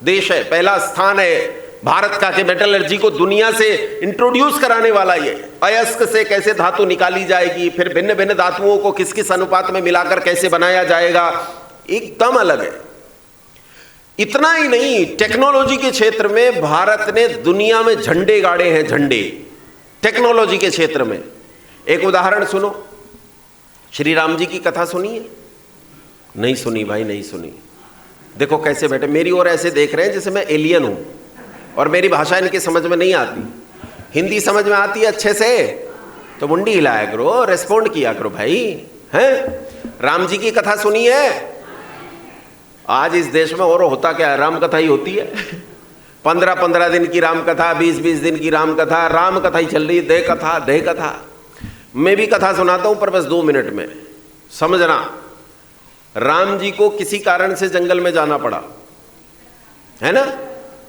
देश है, पहला स्थान है भारत का, कि मेटलर्जी को दुनिया से इंट्रोड्यूस कराने वाला। ये अयस्क से कैसे धातु निकाली जाएगी, फिर भिन्न भिन्न धातुओं को किस किस अनुपात में मिलाकर कैसे बनाया जाएगा, एकदम अलग है। इतना ही नहीं, टेक्नोलॉजी के क्षेत्र में भारत ने दुनिया में झंडे गाड़े हैं, झंडे टेक्नोलॉजी के क्षेत्र में। एक उदाहरण सुनो, श्री राम जी की कथा सुनी है? नहीं सुनी भाई, नहीं सुनी। देखो कैसे बैठे, मेरी ओर ऐसे देख रहे हैं जैसे मैं एलियन हूं और मेरी भाषा इनकी समझ में नहीं आती। हिंदी समझ में आती है अच्छे से तो मुंडी हिलाया करो, रेस्पॉन्ड किया करो भाई। हैं? राम जी की कथा सुनी है? आज इस देश में और होता क्या है, राम कथा ही होती है। 15-15 दिन की राम कथा, 20-20 दिन की राम कथा, राम कथा ही चल रही है। दे कथा, दे कथा। मैं भी कथा सुनाता हूं पर बस 2 मिनट में, समझना। राम जी को किसी कारण से जंगल में जाना पड़ा, है ना?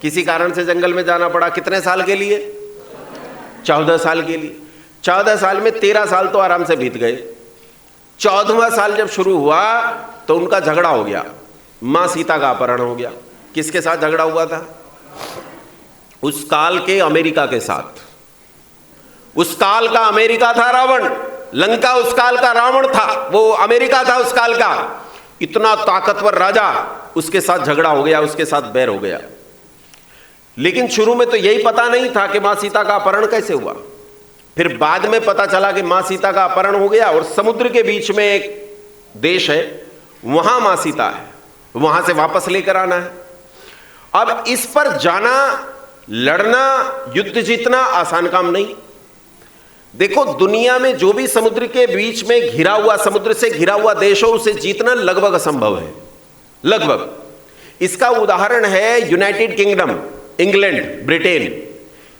किसी कारण से जंगल में जाना पड़ा। कितने साल के लिए? 14 साल के लिए। 14 साल में 13 साल तो आराम से बीत गए। 14वां साल जब शुरू हुआ तो उनका झगड़ा हो गया, मां सीता का अपहरण हो गया। किसके साथ झगड़ा हुआ था? उस काल के अमेरिका के साथ। उस काल का अमेरिका था रावण, लंका उस काल का रावण था, वो अमेरिका था उस काल का, इतना ताकतवर राजा, उसके साथ झगड़ा हो गया, उसके साथ बैर हो गया। लेकिन शुरू में तो यही पता नहीं था कि मां सीता का अपहरण कैसे हुआ। फिर बाद में पता चला कि मां सीता का अपहरण हो गया और समुद्र के बीच में एक देश है, वहां मां सीता है, वहां से वापस लेकर आना है। अब इस पर जाना, लड़ना, युद्ध जीतना आसान काम नहीं। देखो, दुनिया में जो भी समुद्र के बीच में घिरा हुआ, समुद्र से घिरा हुआ देश हो, उसे जीतना लगभग असंभव है, लगभग। इसका उदाहरण है यूनाइटेड किंगडम, इंग्लैंड,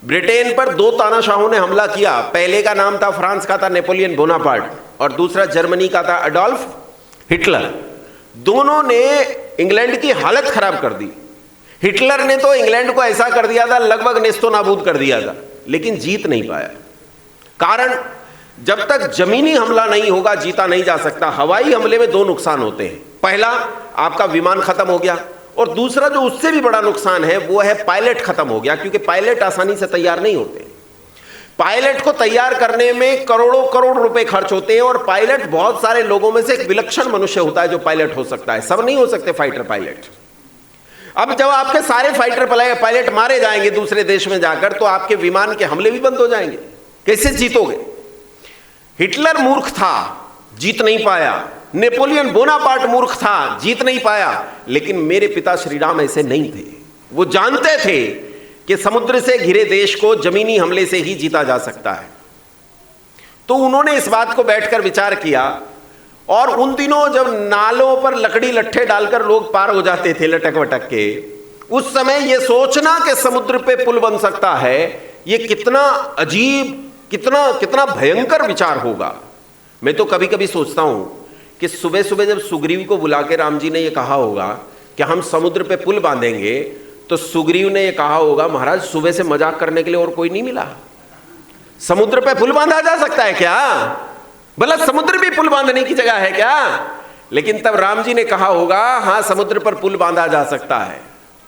ब्रिटेन पर 2 तानाशाहों ने हमला किया। पहले का नाम था, फ्रांस का था नेपोलियन बोनापार्ट, और दूसरा जर्मनी का था एडोल्फ हिटलर। दोनों ने इंग्लैंड की हालत खराब कर दी। हिटलर ने तो इंग्लैंड को ऐसा कर दिया था, लगभग नेस्तो नाबूद कर दिया था, लेकिन जीत नहीं पाया। कारण, जब तक जमीनी हमला नहीं होगा जीता नहीं जा सकता। हवाई हमले में 2 नुकसान होते हैं। पहला, आपका विमान खत्म हो गया, और दूसरा जो उससे भी बड़ा नुकसान है वो है पायलट खत्म हो गया, क्योंकि पायलट आसानी से तैयार नहीं होते। पायलट को तैयार करने में करोड़ों करोड़ रुपए खर्च होते हैं, और पायलट बहुत सारे लोगों में से एक विलक्षण मनुष्य होता है जो पायलट हो सकता है। सब नहीं हो सकते फाइटर पायलट। अब जब आपके सारे फाइटर पायलट मारे जाएंगे दूसरे देश में जाकर, तो आपके विमान के हमले भी बंद हो जाएंगे। कैसे जीतोगे? हिटलर मूर्ख था, जीत नहीं पाया। नेपोलियन बोनापार्ट मूर्ख था, जीत नहीं पाया। लेकिन मेरे पिता श्री राम ऐसे नहीं थे। वो जानते थे कि समुद्र से घिरे देश को जमीनी हमले से ही जीता जा सकता है। तो उन्होंने इस बात को बैठकर विचार किया, और उन दिनों जब नालों पर लकड़ी लट्ठे डालकर लोग पार हो जाते थे लटक वटक के, उस समय यह सोचना कि समुद्र पे पुल बन सकता है, यह कितना अजीब, कितना भयंकर विचार होगा। मैं तो कभी कभी सोचता हूं कि सुबह सुबह जब सुग्रीव को बुला के राम जी ने यह कहा होगा कि हम समुद्र पे पुल बांधेंगे, तो सुग्रीव ने यह कहा होगा, महाराज सुबह से मजाक करने के लिए और कोई नहीं मिला, समुद्र पे पुल बांधा जा सकता है क्या? भला समुद्र भी पुल बांधने की जगह है क्या? लेकिन तब राम जी ने कहा होगा, हाँ समुद्र पर पुल बांधा जा सकता है।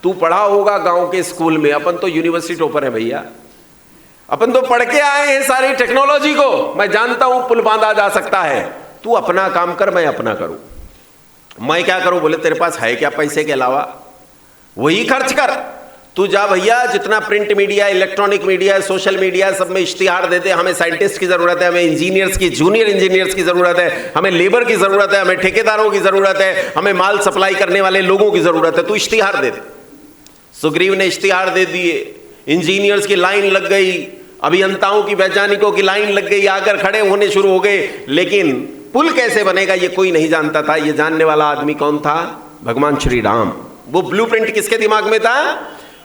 तू पढ़ा होगा गांव के स्कूल में, अपन तो यूनिवर्सिटी टॉपर है भैया, अपन तो पढ़ के आए हैं सारी टेक्नोलॉजी को। मैं जानता हूं पुल बांधा जा सकता है। तू अपना काम कर, मैं अपना करूं। मैं क्या करूं? बोले तेरे पास है क्या पैसे के अलावा? वही खर्च कर। तू जा भैया, जितना print media, electronic media, social media, सब में इश्तिहार देते, हमें साइंटिस्ट की जरूरत है, हमें इंजीनियर्स की, जूनियर इंजीनियर्स की जरूरत है, हमें लेबर की जरूरत है, हमें ठेकेदारों की जरूरत है, हमें माल सप्लाई करने वाले लोगों की जरूरत है। तू इश्तिहार दे दे। सुग्रीव ने इश्तिहार दे दिए, इंजीनियर्स की लाइन लग गई, अभियंताओं की, वैज्ञानिकों की लाइन लग गई, आकर खड़े होने शुरू हो गए। लेकिन पुल कैसे बनेगा ये कोई नहीं जानता था। ये जानने वाला आदमी कौन था? भगवान श्री राम। वो ब्लूप्रिंट किसके दिमाग में था?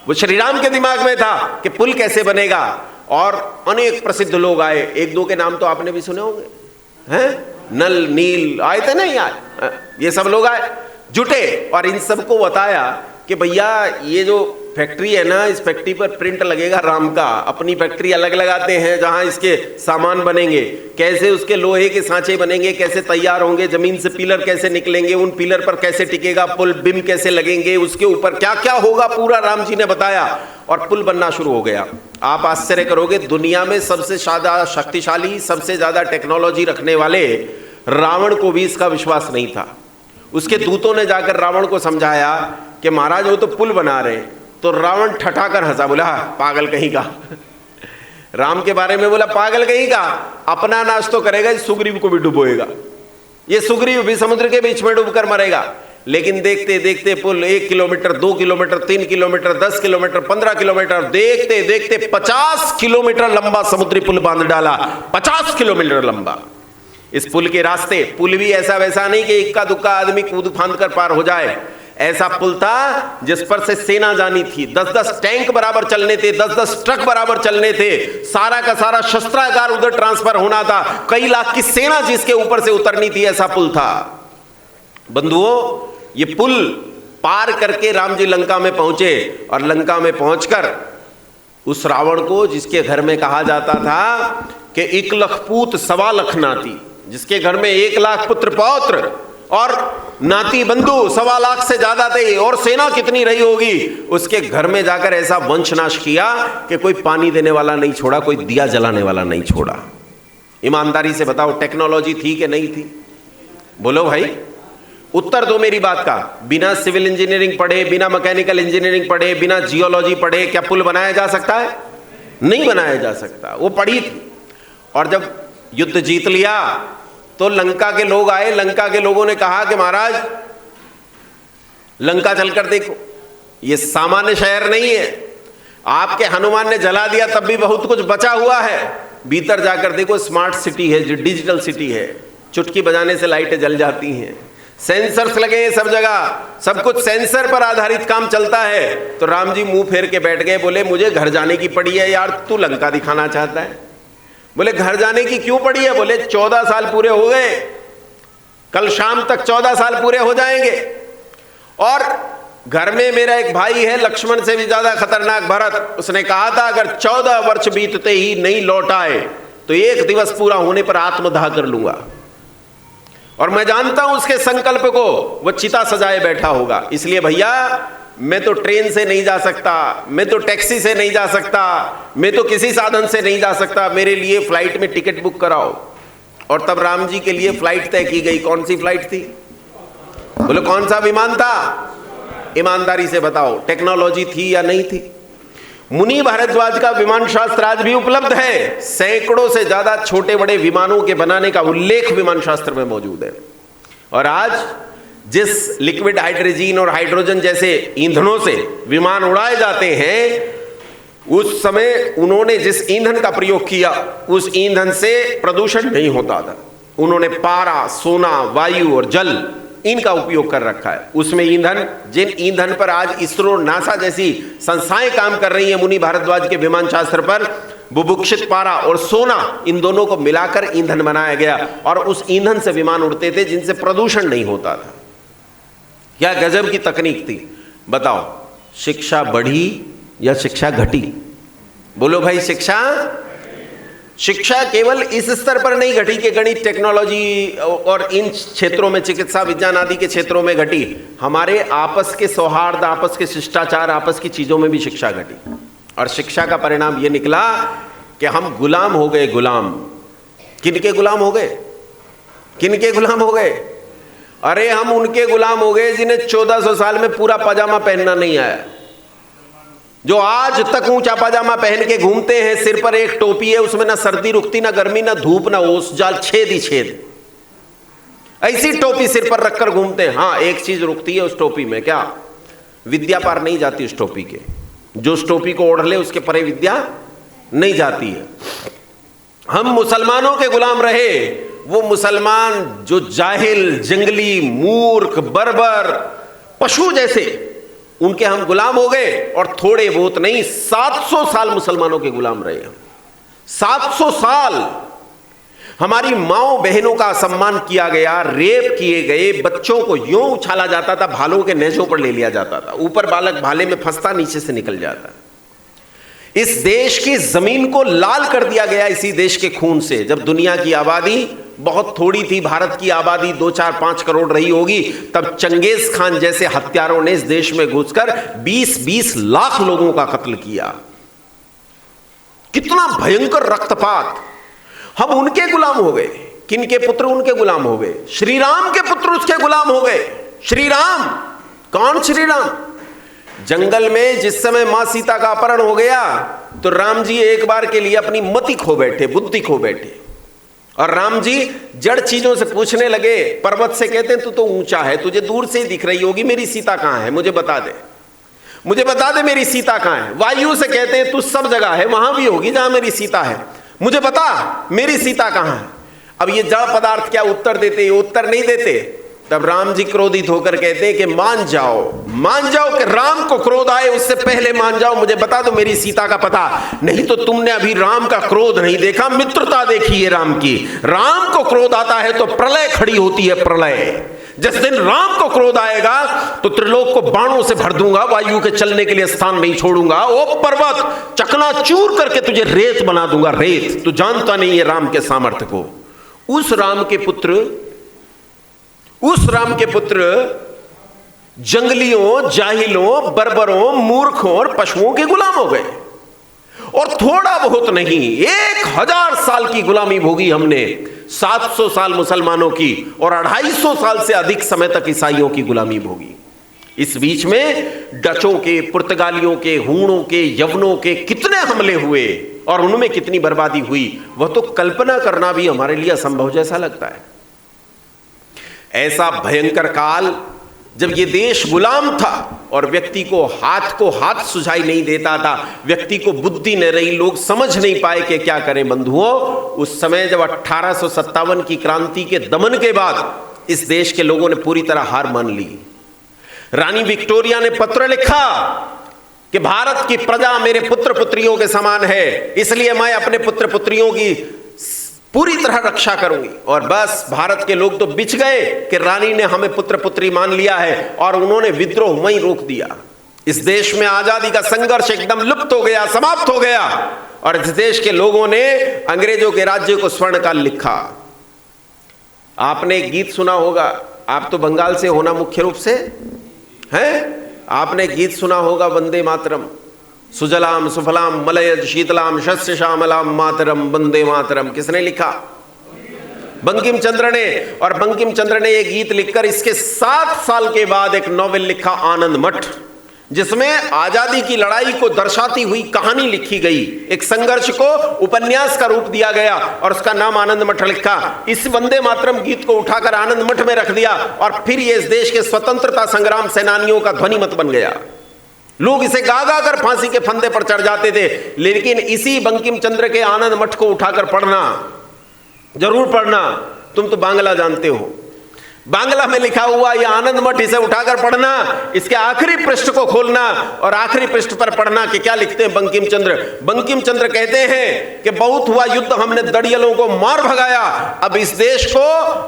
वो श्री राम के दिमाग में था कि पुल कैसे बनेगा। और अनेक प्रसिद्ध लोग आए, 1-2 के नाम तो आपने भी सुने होंगे, हैं? नल, नील आए थे, नहीं आए? ये सब लोग आए, जुटे, और इन सबको बताया कि भैया ये जो फैक्ट्री है ना, इस फैक्ट्री पर प्रिंट लगेगा राम का। अपनी फैक्ट्री अलग लगाते हैं जहां इसके सामान बनेंगे, कैसे उसके लोहे के सांचे बनेंगे, कैसे तैयार होंगे, जमीन से पिलर कैसे निकलेंगे, उन पिलर पर कैसे टिकेगा पुल, बिम कैसे लगेंगे, उसके ऊपर क्या क्या होगा, पूरा राम जी ने बताया। और पुल बनना शुरू हो गया। आप आश्चर्य करोगे, दुनिया में सबसे ज्यादा शक्तिशाली, सबसे ज्यादा टेक्नोलॉजी रखने वाले रावण को भी इसका विश्वास नहीं था। उसके दूतों ने जाकर रावण को समझाया कि महाराज वो तो पुल बना रहे हैं। तो रावण ठठाकर हंसा, बोला पागल कहीं का। राम के बारे में बोला पागल कहीं का, अपना नाश तो करेगा, इस सुग्रीव को भी डुबोएगा। ये सुग्रीव भी समुद्र के बीच में डूबकर मरेगा। लेकिन देखते देखते पुल 1 kilometre, 2 kilometre, 3 kilometre, 10 kilometre, 15 kilometre, देखते देखते 50 किलोमीटर लंबा समुद्री पुल बांध डाला। 50 किलोमीटर लंबा इस पुल के रास्ते। पुल भी ऐसा वैसा नहीं कि इक्का दुक्का आदमी कूद फांद कर पार हो जाए। ऐसा पुल था जिस पर से सेना जानी थी। 10-10 टैंक बराबर चलने थे, 10-10 ट्रक बराबर चलने थे। सारा का सारा शस्त्रागार उधर ट्रांसफर होना था। कई लाख की सेना जिसके ऊपर से उतरनी थी, ऐसा पुल था। बंधुओं, ये पुल पार करके राम जी लंका में पहुंचे, और लंका में पहुंचकर उस रावण को, जिसके घर में कहा जाता था कि 1 लाख पूत 1.25 लाख नाती, जिसके घर में 1 लाख पुत्र पौत्र और नाती बंधु 1.25 लाख से ज्यादा थे, और सेना कितनी रही होगी, उसके घर में जाकर ऐसा वंशनाश किया कि कोई पानी देने वाला नहीं छोड़ा, कोई दिया जलाने वाला नहीं छोड़ा। ईमानदारी से बताओ, टेक्नोलॉजी थी कि नहीं थी? बोलो भाई, उत्तर दो मेरी बात का। बिना सिविल इंजीनियरिंग पढ़े, बिना मैकेनिकल इंजीनियरिंग पढ़े, बिना जियोलॉजी पढ़े क्या पुल बनाया जा सकता है? नहीं बनाया जा सकता। वो पढ़ी थी। और जब युद्ध जीत लिया तो लंका के लोग आए, लंका के लोगों ने कहा कि महाराज लंका चलकर देखो, ये सामान्य शहर नहीं है, आपके हनुमान ने जला दिया तब भी बहुत कुछ बचा हुआ है, भीतर जाकर देखो स्मार्ट सिटी है, जो डिजिटल सिटी है, चुटकी बजाने से लाइटें जल जाती हैं, सेंसर्स लगे हैं सब जगह, सब कुछ सेंसर पर आधारित काम चलता है। तो राम जी मुंह फेर के बैठ गए, बोले मुझे घर जाने की पड़ी है यार, तू लंका दिखाना चाहता है? बोले घर जाने की क्यों पड़ी है? बोले 14 साल पूरे हो गए, कल शाम तक 14 साल पूरे हो जाएंगे, और घर में मेरा एक भाई है लक्ष्मण से भी ज्यादा खतरनाक भरत, उसने कहा था अगर 14 वर्ष बीतते ही नहीं लौट आए तो 1 दिवस पूरा होने पर आत्मदाह कर लूंगा। और मैं जानता हूं उसके संकल्प को, वो चिता सजाए बैठा होगा। इसलिए भैया मैं तो ट्रेन से नहीं जा सकता, मैं तो टैक्सी से नहीं जा सकता, मैं तो किसी साधन से नहीं जा सकता, मेरे लिए फ्लाइट में टिकट बुक कराओ। और तब राम जी के लिए फ्लाइट तय की गई। कौन सी फ्लाइट थी? बोले कौन सा विमान था? ईमानदारी से बताओ, टेक्नोलॉजी थी या नहीं थी? मुनि भारद्वाज का विमान शास्त्र आज भी उपलब्ध है। सैकड़ों से ज्यादा छोटे बड़े विमानों के बनाने का उल्लेख विमान शास्त्र में मौजूद है। और आज जिस लिक्विड हाइड्रोजन और हाइड्रोजन जैसे ईंधनों से विमान उड़ाए जाते हैं, उस समय उन्होंने जिस ईंधन का प्रयोग किया उस ईंधन से प्रदूषण नहीं होता था। उन्होंने पारा, सोना, वायु और जल इनका उपयोग कर रखा है। उसमें ईंधन, जिन ईंधन पर आज इसरो, नासा जैसी संस्थाएं काम कर रही हैं मुनि भारद्वाज के विमान शास्त्र पर, बुभुक्षित पारा और सोना, इन दोनों को मिलाकर ईंधन बनाया गया और उस ईंधन से विमान उड़ते थे जिनसे प्रदूषण नहीं होता था। क्या गजब की तकनीक थी। बताओ, शिक्षा बढ़ी या शिक्षा घटी? बोलो भाई, शिक्षा केवल इस स्तर पर नहीं घटी कि गणित, टेक्नोलॉजी और इन क्षेत्रों में, चिकित्सा विज्ञान आदि के क्षेत्रों में घटी। हमारे आपस के सौहार्द, आपस के शिष्टाचार, आपस की चीजों में भी शिक्षा घटी। और शिक्षा का परिणाम यह निकला कि हम गुलाम हो गए। गुलाम किनके गुलाम हो गए? किनके गुलाम हो गए? अरे हम उनके गुलाम हो गए जिन्हें 1400 साल में पूरा पजामा पहनना नहीं आया, जो आज तक ऊंचा पजामा पहन के घूमते हैं, सिर पर एक टोपी है, उसमें ना सर्दी रुकती, ना गर्मी, ना धूप, ना ओस जाल, छेद ही छेद, ऐसी टोपी सिर पर रखकर घूमते हैं। हाँ, एक चीज रुकती है उस टोपी में, क्या? विद्या पार नहीं जाती उस टोपी के। जो उस टोपी को ओढ़ ले उसके परे विद्या नहीं जाती है। हम मुसलमानों के गुलाम रहे। वो मुसलमान जो जाहिल, जंगली, मूर्ख, बर्बर, पशु जैसे, उनके हम गुलाम हो गए। और थोड़े बहुत नहीं, 700 साल मुसलमानों के गुलाम रहे हम। 700 साल हमारी माओ बहनों का सम्मान किया गया, रेप किए गए, बच्चों को यूं उछाला जाता था, भालों के नेजों पर ले लिया जाता था, ऊपर बालक भाले में फंसता, नीचे से निकल जाता। इस देश की जमीन को लाल कर दिया गया इसी देश के खून से। जब दुनिया की आबादी बहुत थोड़ी थी, भारत की आबादी 2, 4, 5 करोड़ रही होगी, तब चंगेज खान जैसे हत्यारों ने इस देश में घुसकर 20-20 लाख लोगों का कत्ल किया। कितना भयंकर रक्तपात। हम उनके गुलाम हो गए। किनके पुत्र? उनके गुलाम हो गए। श्री राम के पुत्र उसके गुलाम हो गए। श्री राम कौन? श्री राम जंगल में जिस समय मां सीता का अपहरण हो गया तो राम जी एक बार के लिए अपनी मति खो बैठे, बुद्धि खो बैठे, और राम जी जड़ चीजों से पूछने लगे। पर्वत से कहते हैं तू तो ऊंचा है, तुझे दूर से ही दिख रही होगी, मेरी सीता कहां है? मुझे बता दे, मुझे बता दे मेरी सीता कहां है। वायु से कहते हैं तू सब जगह है, वहां भी होगी जहां मेरी सीता है, मुझे बता मेरी सीता कहां है। अब ये जड़ पदार्थ क्या उत्तर देते? ये उत्तर नहीं देते। तब राम जी क्रोधित होकर कहते हैं कि मान जाओ कि राम को क्रोध आए उससे पहले मान जाओ, मुझे बता दो मेरी सीता का पता। नहीं तो तुमने अभी राम का क्रोध नहीं देखा, मित्रता देखी है राम की। राम को क्रोध आता है तो प्रलय खड़ी होती है, प्रलय। जिस दिन राम को क्रोध आएगा तो त्रिलोक को बाणों से भर दूंगा, वायु के चलने के लिए स्थान नहीं छोड़ूंगा। ओ पर्वत, चकनाचूर करके तुझे रेत बना दूंगा, रेत। तू जानता नहीं है राम के सामर्थ्य को। उस राम के पुत्र जंगलियों, जाहिलों, बर्बरों, मूर्खों और पशुओं के गुलाम हो गए। और थोड़ा बहुत नहीं, 1000 साल की गुलामी भोगी हमने, 700 साल मुसलमानों की और 250 साल से अधिक समय तक ईसाइयों की गुलामी भोगी। इस बीच में डचों के, पुर्तगालियों के, हूणों के, यवनों के कितने हमले हुए और उनमें कितनी बर्बादी हुई, वह तो कल्पना करना भी हमारे लिए असंभव जैसा लगता है। ऐसा भयंकर काल जब ये देश गुलाम था और व्यक्ति को हाथ सुझाई नहीं देता था, व्यक्ति को बुद्धि न रही, लोग समझ नहीं पाए कि क्या करें। बंधुओं, उस समय जब 1857 की क्रांति के दमन के बाद इस देश के लोगों ने पूरी तरह हार मान ली। रानी विक्टोरिया ने पत्र लिखा कि भारत की प्रजा मेरे पुत्र पुत्रियों के समान है, इसलिए मैं अपने पुत्र पुत्रियों की पूरी तरह रक्षा करूंगी। और बस भारत के लोग तो बिछ गए कि रानी ने हमें पुत्र पुत्री मान लिया है और उन्होंने विद्रोह वहीं रोक दिया। इस देश में आजादी का संघर्ष एकदम लुप्त हो गया, समाप्त हो गया और इस देश के लोगों ने अंग्रेजों के राज्य को स्वर्णकाल लिखा। आपने एक गीत सुना होगा, आप तो बंगाल से होना मुख्य रूप से हैं, आपने गीत सुना होगा, वंदे मातरम, सुजलाम सुफलाम मलयज शीतलाम शस्य श्यामलाम मातरम वंदे मातरम। किसने लिखा? बंकिम चंद्र ने। और बंकिम चंद्र ने यह गीत लिखकर इसके 7 साल के बाद एक नॉवेल लिखा, आनंद मठ, जिसमें आजादी की लड़ाई को दर्शाती हुई कहानी लिखी गई, एक संघर्ष को उपन्यास का रूप दिया गया और उसका नाम आनंद मठ लिखा। इस वंदे मातरम गीत को उठाकर आनंद मठ में रख दिया और फिर यह इस देश के स्वतंत्रता संग्राम सेनानियों का ध्वनिमत बन गया। लोग इसे गा गा कर फांसी के फंदे पर चढ़ जाते थे। लेकिन इसी बंकिम चंद्र के आनंद मठ को उठाकर पढ़ना, जरूर पढ़ना, तुम तो बांग्ला जानते हो, बांग्ला में लिखा हुआ यह आनंद मठ, इसे उठाकर पढ़ना, इसके आखिरी पृष्ठ को खोलना और आखिरी पृष्ठ पर पढ़ना कि क्या लिखते हैं बंकिम चंद्र। बंकिम चंद्र कहते हैं कि बहुत हुआ युद्ध, हमने दड़ियलों को मार भगाया, अब इस देश को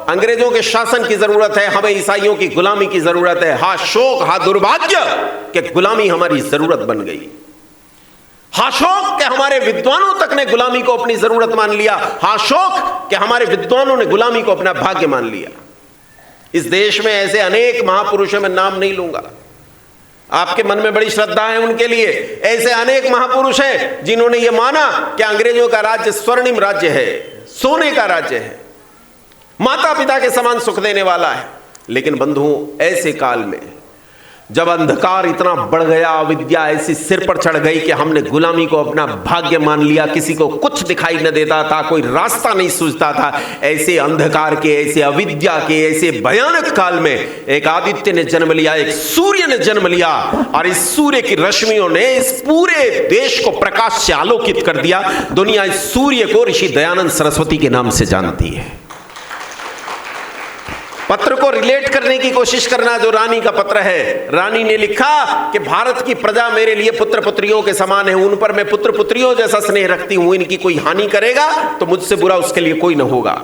अंग्रेजों के शासन की जरूरत है, हमें ईसाइयों की गुलामी की जरूरत है। हा शोक, हा दुर्भाग्य कि गुलामी हमारी जरूरत बन गई। हा शोक कि हमारे विद्वानों तक ने गुलामी को अपनी जरूरत मान लिया। हा शोक कि हमारे विद्वानों ने गुलामी को अपना भाग्य मान लिया। इस देश में ऐसे अनेक महापुरुषों में नाम नहीं लूंगा, आपके मन में बड़ी श्रद्धा है उनके लिए। ऐसे अनेक महापुरुष हैं जिन्होंने यह माना कि अंग्रेजों का राज्य स्वर्णिम राज्य है, सोने का राज्य है, माता पिता के समान सुख देने वाला है। लेकिन बंधुओं, ऐसे काल में जब अंधकार इतना बढ़ गया, अविद्या ऐसी सिर पर चढ़ गई कि हमने गुलामी को अपना भाग्य मान लिया, किसी को कुछ दिखाई न देता था, कोई रास्ता नहीं सूझता था, ऐसे अंधकार के, ऐसे अविद्या के, ऐसे भयानक काल में एक आदित्य ने जन्म लिया, एक सूर्य ने जन्म लिया और इस सूर्य की रश्मियों ने इस पूरे देश को प्रकाश से आलोकित कर दिया। दुनिया इस सूर्य को ऋषि दयानंद सरस्वती के नाम से जानती है। पत्र को रिलेट करने की कोशिश करना, जो रानी का पत्र है, रानी ने लिखा कि भारत की प्रजा मेरे लिए पुत्र पुत्रियों के समान है, उन पर मैं पुत्र पुत्रियों जैसा स्नेह रखती हूं, इनकी कोई हानि करेगा तो मुझसे बुरा उसके लिए कोई न होगा।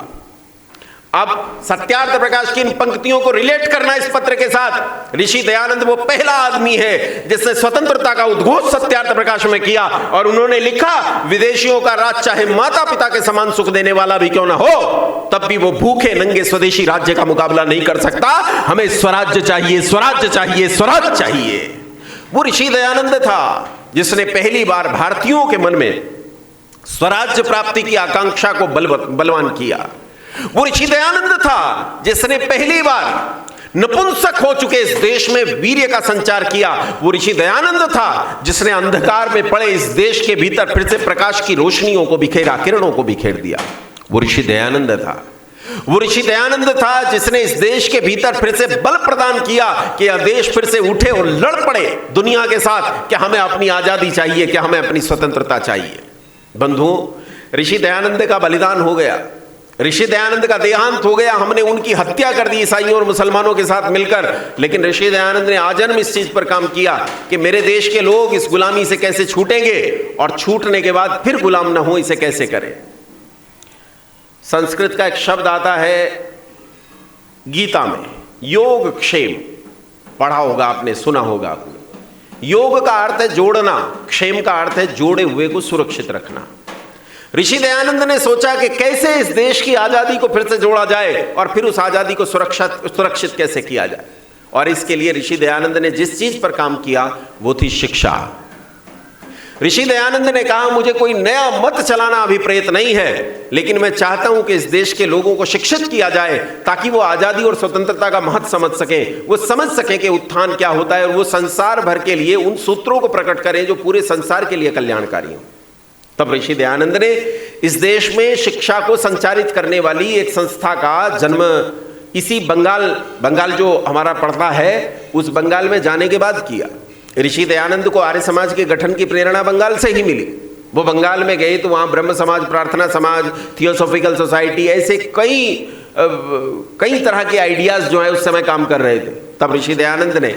अब सत्यार्थ प्रकाश की इन पंक्तियों को रिलेट करना इस पत्र के साथ। ऋषि दयानंद वो पहला आदमी है जिसने स्वतंत्रता का उद्घोष सत्यार्थ प्रकाश में किया और उन्होंने लिखा, विदेशियों का राज चाहे माता पिता के समान सुख देने वाला भी क्यों ना हो, तब भी वो भूखे नंगे स्वदेशी राज्य का मुकाबला नहीं कर सकता। हमें स्वराज्य चाहिए, स्वराज्य चाहिए, स्वराज्य चाहिए। वो ऋषि दयानंद था जिसने पहली बार भारतीयों के मन में स्वराज्य प्राप्ति की आकांक्षा को बलवान किया। वो ऋषि दयानंद था जिसने पहली बार नपुंसक हो चुके इस देश में वीर्य का संचार किया। वो ऋषि दयानंद था जिसने अंधकार में पड़े इस देश के भीतर फिर से प्रकाश की रोशनियों को बिखेरा, किरणों को बिखेर दिया। वो ऋषि दयानंद था। वो ऋषि दयानंद था जिसने इस देश के भीतर फिर से बल प्रदान किया कि यह देश फिर से उठे और लड़ पड़े दुनिया के साथ कि हमें अपनी आजादी चाहिए, कि हमें अपनी स्वतंत्रता चाहिए। बंधुओं, ऋषि दयानंद का बलिदान हो गया, ऋषि दयानंद का देहांत हो गया, हमने उनकी हत्या कर दी ईसाइयों और मुसलमानों के साथ मिलकर। लेकिन ऋषि दयानंद ने आजन्म इस चीज पर काम किया कि मेरे देश के लोग इस गुलामी से कैसे छूटेंगे और छूटने के बाद फिर गुलाम ना हो, इसे कैसे करें। संस्कृत का एक शब्द आता है गीता में, योग क्षेम, पढ़ा होगा आपने, सुना होगा आपने। योग का अर्थ है जोड़ना, क्षेम का अर्थ है जोड़े हुए को सुरक्षित रखना। ऋषि दयानंद ने सोचा कि कैसे इस देश की आजादी को फिर से जोड़ा जाए और फिर उस आजादी को सुरक्षित कैसे किया जाए। और इसके लिए ऋषि दयानंद ने जिस चीज पर काम किया वो थी शिक्षा। ऋषि दयानंद ने कहा, मुझे कोई नया मत चलाना अभिप्रेत नहीं है, लेकिन मैं चाहता हूं कि इस देश के लोगों को शिक्षित किया जाए ताकि वो आजादी और स्वतंत्रता का महत्व समझ सकें, वो समझ सकें कि उत्थान क्या होता है और वो संसार भर के लिए उन सूत्रों को प्रकट करें जो पूरे संसार के लिए कल्याणकारी हों। तब ऋषि दयानंद ने इस देश में शिक्षा को संचारित करने वाली एक संस्था का जन्म इसी बंगाल जो हमारा पड़ता है, उस बंगाल में जाने के बाद किया। ऋषि दयानंद को आर्य समाज के गठन की प्रेरणा बंगाल से ही मिली। वो बंगाल में गए तो वहाँ ब्रह्म समाज, प्रार्थना समाज, थियोसॉफिकल सोसाइटी, ऐसे कई तरह के आइडियाज़ जो है उस समय काम कर रहे थे। तब ऋषि दयानंद ने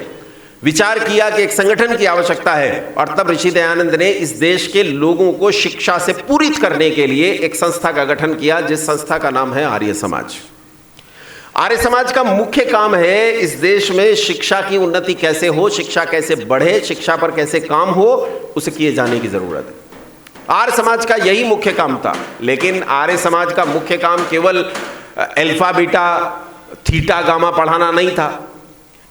विचार किया कि एक संगठन की आवश्यकता है, और तब ऋषि दयानंद ने इस देश के लोगों को शिक्षा से पूरित करने के लिए एक संस्था का गठन किया, जिस संस्था का नाम है आर्य समाज। आर्य समाज का मुख्य काम है इस देश में शिक्षा की उन्नति कैसे हो, शिक्षा कैसे बढ़े, शिक्षा पर कैसे काम हो, उसे किए जाने की जरूरत है। आर्य समाज का यही मुख्य काम था। लेकिन आर्य समाज का मुख्य काम केवल अल्फा बीटा थीटा गामा पढ़ाना नहीं था।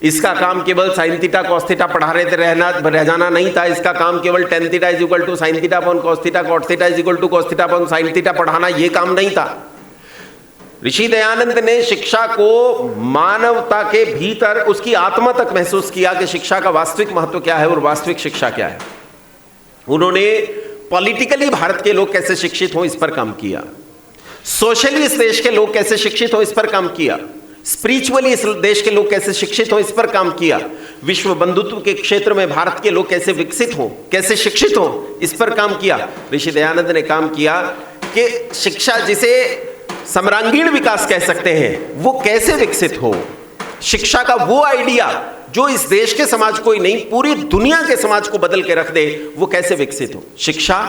इसका काम केवल साइन थीटा कॉस थीटा पढ़ा रह जाना नहीं था। इसका काम केवल tan theta is equal to sine theta upon cos theta, cot theta is equal to cos theta upon sine theta पढ़ाना, ये काम नहीं था। ऋषि दयानंद ने शिक्षा को मानवता के भीतर उसकी आत्मा तक महसूस किया कि शिक्षा का वास्तविक महत्व क्या है और वास्तविक शिक्षा क्या है। उन्होंने पॉलिटिकली भारत के लोग कैसे शिक्षित हों इस पर काम किया, सोशली इस देश के लोग कैसे शिक्षित हों इस पर काम किया, स्पिरिचुअली इस देश के लोग कैसे शिक्षित हों इस पर काम किया, विश्व बंधुत्व के क्षेत्र में भारत के लोग कैसे विकसित हों, कैसे शिक्षित हों, इस पर काम किया। ऋषि दयानंद ने काम किया कि शिक्षा जिसे समरांगीण विकास कह सकते हैं वो कैसे विकसित हो। शिक्षा का वो आइडिया जो इस देश के समाज को ही नहीं पूरी दुनिया के समाज को बदल के रख दे, वो कैसे विकसित हो। शिक्षा